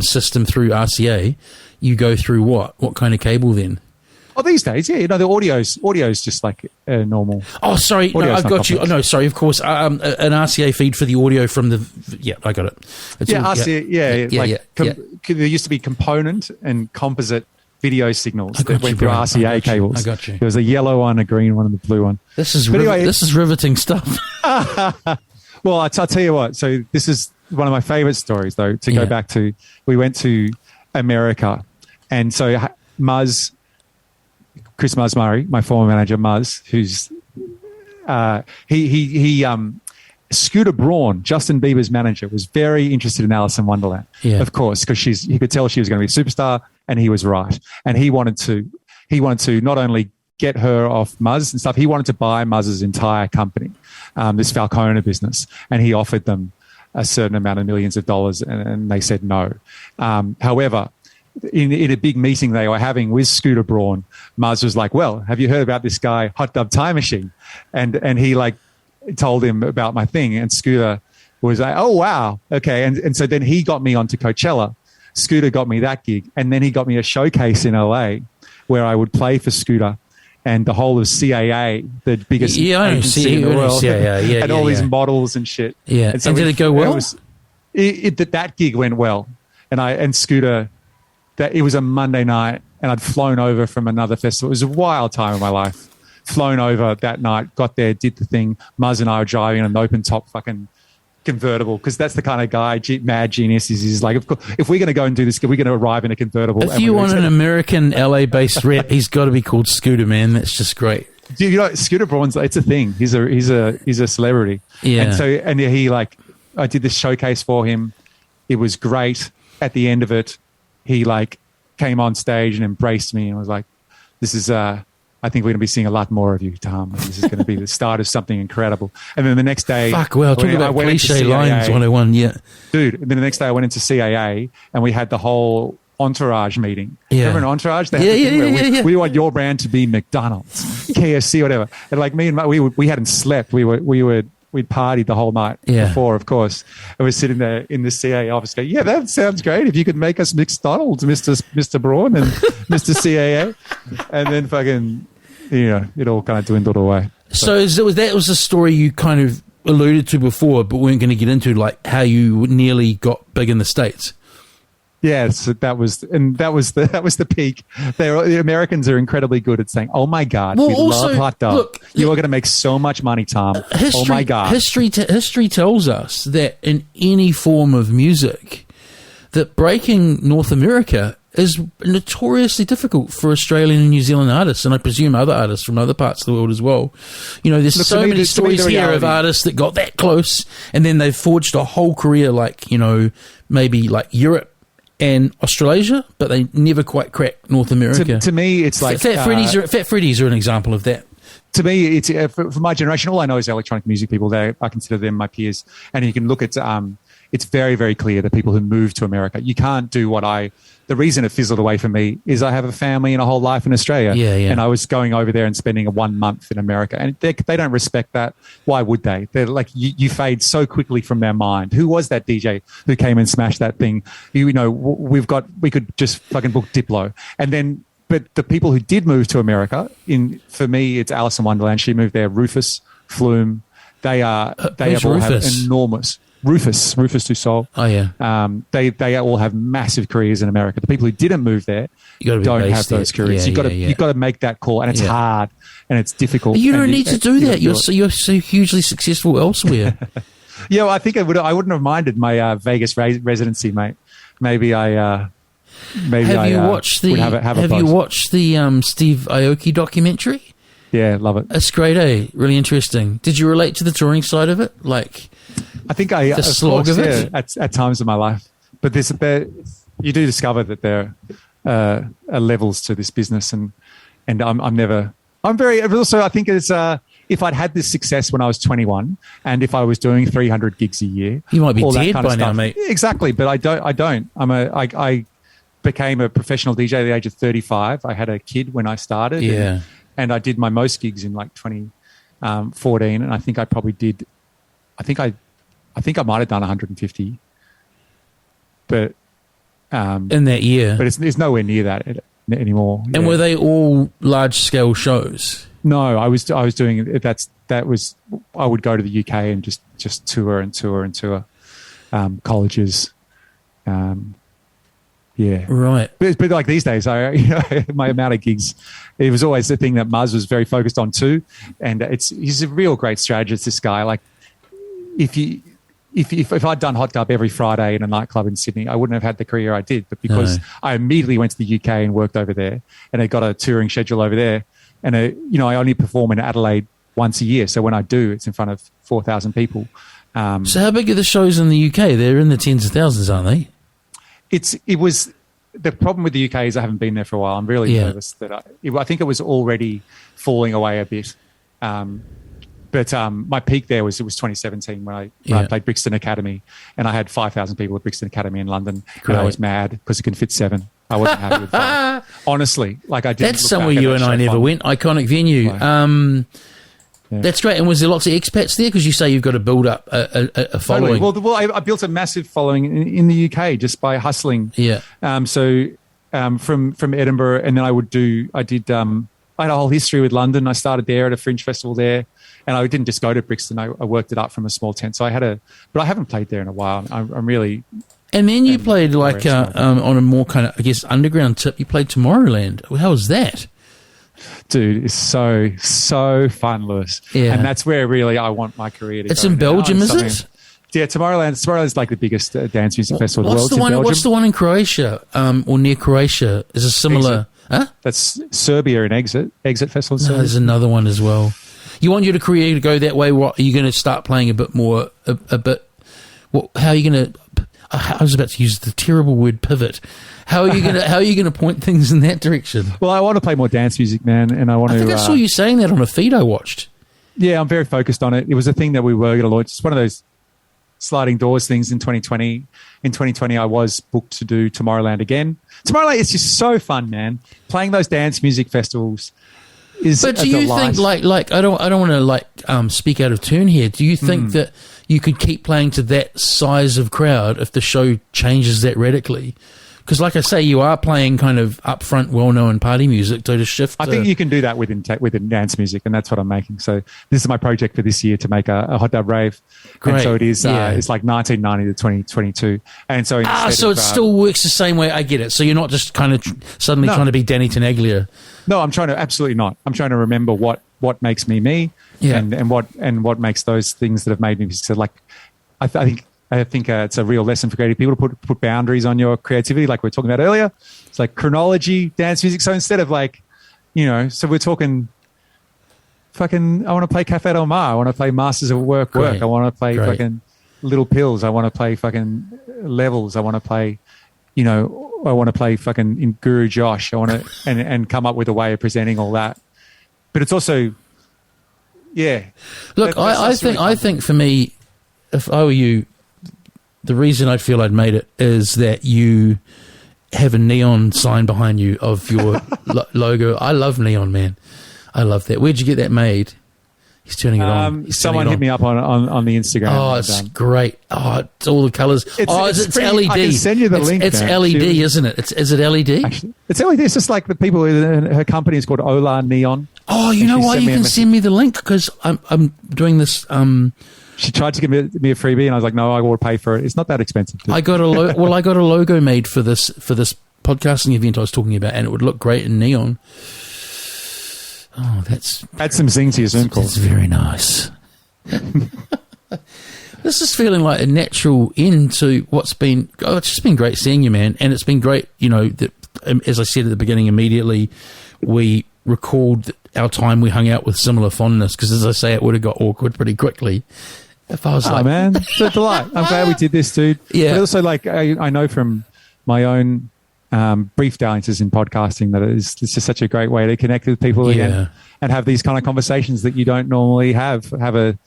system through RCA. You go through what? What kind of cable then? Oh, these days, yeah, the audio's just like a normal. Oh, sorry. No, Audio's I've not got you. Oh, complex. no, sorry. Of course, an RCA feed for the audio from the. Yeah, I got it. It's Yeah, all- RCA. Yeah. There used to be component and composite video signals I got that went you, through Brian. I RCA got you. cables. I got you. There was a yellow one, a green one, and a blue one. This is But anyway, this is riveting stuff. Well, I'll tell you what. So this is one of my favorite stories, though. To Yeah. go back to, we went to America, and so Chris Muzz Murray, my former manager, Muzz, who's Scooter Braun, Justin Bieber's manager, was very interested in Alice in Wonderland. Yeah. Of course, because he could tell she was going to be a superstar, and he was right. And he wanted to not only get her off Muzz and stuff, he wanted to buy Muzz's entire company, this Falcona business, and he offered them a certain amount of millions of dollars, and they said no. However, in a big meeting they were having with Scooter Braun, Muzz was like, well, have you heard about this guy, Hot Dub Time Machine? And he like told him about my thing, and Scooter was like, oh, wow. Okay. And so then he got me onto Coachella. Scooter got me that gig. And then he got me a showcase in LA where I would play for Scooter and the whole of CAA, the biggest Yeah, I know agency in the CAA, world, yeah, and all these yeah. models and shit. Yeah. And, so And did it go well? That gig went well. And Scooter, it was a Monday night, and I'd flown over from another festival. It was a wild time of my life. Flown over that night, got there, did the thing. Muzz and I were driving in an open top fucking convertible, because that's the kind of guy, mad genius is like, of course, if we're going to go and do this, we're going to arrive in a convertible. If you want an American LA-based rep, he's got to be called Scooter, man. That's just great. You know, Scooter Braun's, it's a thing. He's a celebrity. Yeah. And he like, I did this showcase for him. It was great. At the end of it, he like came on stage and embraced me and was like, this is, I think we're going to be seeing a lot more of you, Tom. This is going to be the start of something incredible. And then the next day... Fuck, well, talk about cliche lines 101, yeah. Dude, and then the next day I went into CAA and we had the whole Entourage meeting. Yeah. Remember an Entourage? Yeah. We want your brand to be McDonald's, KFC, whatever. And like me and we hadn't slept. We'd partied the whole night before, of course. And we're sitting there in the CAA office going, yeah, that sounds great. If you could make us McDonald's, Mr. Braun and Mr. CAA. And then fucking... You know, it all kind of dwindled away. So that was the story you kind of alluded to before, but weren't going to get into, like how you nearly got big in the States. Yeah, so that was the peak. The Americans are incredibly good at saying, "Oh my God, we love hot dog. Look, you are going to make so much money, Tom. Oh my God." History tells us that in any form of music, that breaking North America is notoriously difficult for Australian and New Zealand artists, and I presume other artists from other parts of the world as well. You know, there's so many stories here of artists that got that close, and then they've forged a whole career, like, you know, maybe like Europe and Australasia, but they never quite crack North America. To me, it's like... Fat Freddy's are an example of that. To me, it's for my generation, all I know is electronic music people. I consider them my peers. And you can look at... it's very, very clear that people who move to America, you can't do the reason it fizzled away for me is I have a family and a whole life in Australia. Yeah. And I was going over there and spending 1 month in America. And they don't respect that. Why would they? They're like, you fade so quickly from their mind. Who was that DJ who came and smashed that thing? You know, we could just fucking book Diplo. And then, but the people who did move to America, for me, it's Alice in Wonderland. She moved there. Rufus, Flume. They all have enormous... Rufus Du Sol. Oh yeah. They all have massive careers in America. The people who didn't move there don't have those careers. Yeah, you've got to make that call, and it's hard and it's difficult. You don't need to do that. You're so hugely successful elsewhere. Yeah, well, I think I wouldn't have minded my Vegas residency, mate. Maybe I. Have you watched the Steve Aoki documentary? Yeah, love it. It's great, eh? Really interesting. Did you relate to the touring side of it? Like, I think the slog of it? Yeah, at times in my life. But you do discover that there are levels to this business, and I think it's if I'd had this success when I was 21, and if I was doing 300 gigs a year, you might be dead by now, mate. Exactly, but I don't. I became a professional DJ at the age of 35. I had a kid when I started. Yeah. And I did my most gigs in like 2014, and I think I probably did. I think I might have done 150, but in that year. But it's nowhere near that anymore. And were they all large scale shows? No, I was doing that was I would go to the UK and just tour colleges. Yeah, right. But like these days, my amount of gigs, it was always the thing that Muzz was very focused on too. And he's a real great strategist. This guy, like, if I'd done Hot Dub every Friday in a nightclub in Sydney, I wouldn't have had the career I did. But because I immediately went to the UK and worked over there, and I got a touring schedule over there, and I only perform in Adelaide once a year. So when I do, it's in front of 4,000 people. So how big are the shows in the UK? They're in the tens of thousands, aren't they? It was the problem with the UK is I haven't been there for a while. I'm really nervous that I think it was already falling away a bit. But my peak there was 2017 when I played Brixton Academy, and I had 5,000 people at Brixton Academy in London. Great. And I was mad because it can fit 7. I wasn't happy with that. Honestly, like I didn't. That's somewhere you and I never went. Iconic venue. That's great. And was there lots of expats there? Because you say you've got to build up a following. Totally. Well, I built a massive following in the UK just by hustling. Yeah. From Edinburgh, and then I had a whole history with London. I started there at a fringe festival there, and I didn't just go to Brixton. I worked it up from a small tent. So but I haven't played there in a while. I'm really. And then you played like on a more kind of, I guess, underground tip. You played Tomorrowland. How was that? Dude, it's so fun, Lewis. Yeah. And that's where really I want my career to go. It's in Belgium, is it? Yeah, Tomorrowland's like the biggest dance music festival in the world. What's the one in Croatia or near Croatia? Is a similar? Huh? That's Serbia and Exit Festival. No, there's another one as well. You want your career to go that way? What are you going to start playing a bit more? A bit. How are you going to? I was about to use the terrible word pivot. How are you going to? How are you going to point things in that direction? Well, I want to play more dance music, man, and I think I saw you saying that on a feed I watched. Yeah, I'm very focused on it. It was a thing that we were going to launch. It's one of those sliding doors things in 2020. In 2020, I was booked to do Tomorrowland again. Tomorrowland is just so fun, man. Playing those dance music festivals is. But do you think like I don't want to speak out of turn here. Do you think that you could keep playing to that size of crowd if the show changes that radically? Because, like I say, you are playing kind of upfront, well-known party music. So to shift, I think you can do that within dance music, and that's what I'm making. So this is my project for this year to make a hot dub rave. Great. And so it is. It's like 1990 to 2022, and so so it still works the same way. I get it. So you're not just kind of suddenly trying to be Danny Tenaglia. No, I'm trying to absolutely not. I'm trying to remember what makes me me, and what makes those things that have made me. So like, I think it's a real lesson for creative people to put boundaries on your creativity, like we were talking about earlier. It's like chronology, dance music. So instead of like, so we're talking fucking, I want to play Café Del Mar. I want to play Masters of Work. I want to play fucking Little Pills. I want to play fucking Levels. I want to play, I want to play fucking in Guru Josh. I want to, and come up with a way of presenting all that. But it's also, yeah. Look, I think for me, if I were you, the reason I feel I'd made it is that you have a neon sign behind you of your logo. I love neon, man. I love that. Where'd you get that made? He's turning it on. Someone hit me up on the Instagram. Oh, it's great. Oh, it's all the colours. It's LED. I can send you the link. It's LED, isn't it? Is it LED? Actually, it's LED. It's just like the people. Her company is called Ola Neon. Oh, you know what? You can send me the link because I'm doing this. She tried to give me a freebie, and I was like, "No, I will pay for it. It's not that expensive." I got a logo made for this podcasting event I was talking about, and it would look great in neon. Oh, add some zing to your Zoom call. That's very nice. This is feeling like a natural end to what's been. Oh, it's just been great seeing you, man, and it's been great. That as I said at the beginning, immediately we recalled our time we hung out with similar fondness because, as I say, it would have got awkward pretty quickly. If I was man, it's a delight. I'm glad we did this, dude. Yeah. But also, like, I know from my own brief dalliances in podcasting that it's just such a great way to connect with people again and have these kind of conversations that you don't normally have a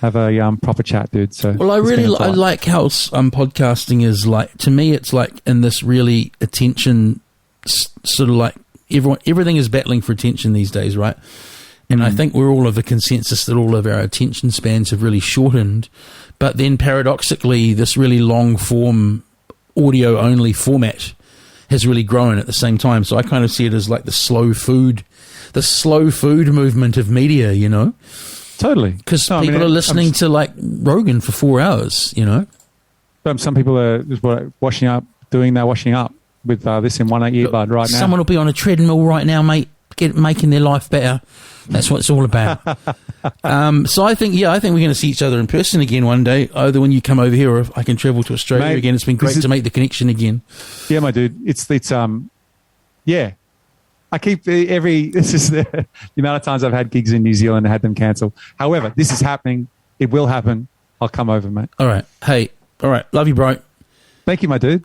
proper chat, dude. So well, I like how podcasting is like. To me, it's like in this really attention sort of like everything is battling for attention these days, right? And I think we're all of the consensus that all of our attention spans have really shortened. But then paradoxically, this really long form audio only format has really grown at the same time. So I kind of see it as like the slow food movement of media, Totally. Because people are listening to like Rogan for 4 hours, Some people are washing up with this in one earbud right now. Someone will be on a treadmill right now, mate, making their life better. That's what it's all about. So I think we're going to see each other in person again one day, either when you come over here or if I can travel to Australia again. It's been great to make the connection again. Yeah, my dude. It's yeah. I keep this is the amount of times I've had gigs in New Zealand and had them cancel. However, this is happening. It will happen. I'll come over, mate. All right. Hey, all right. Love you, bro. Thank you, my dude.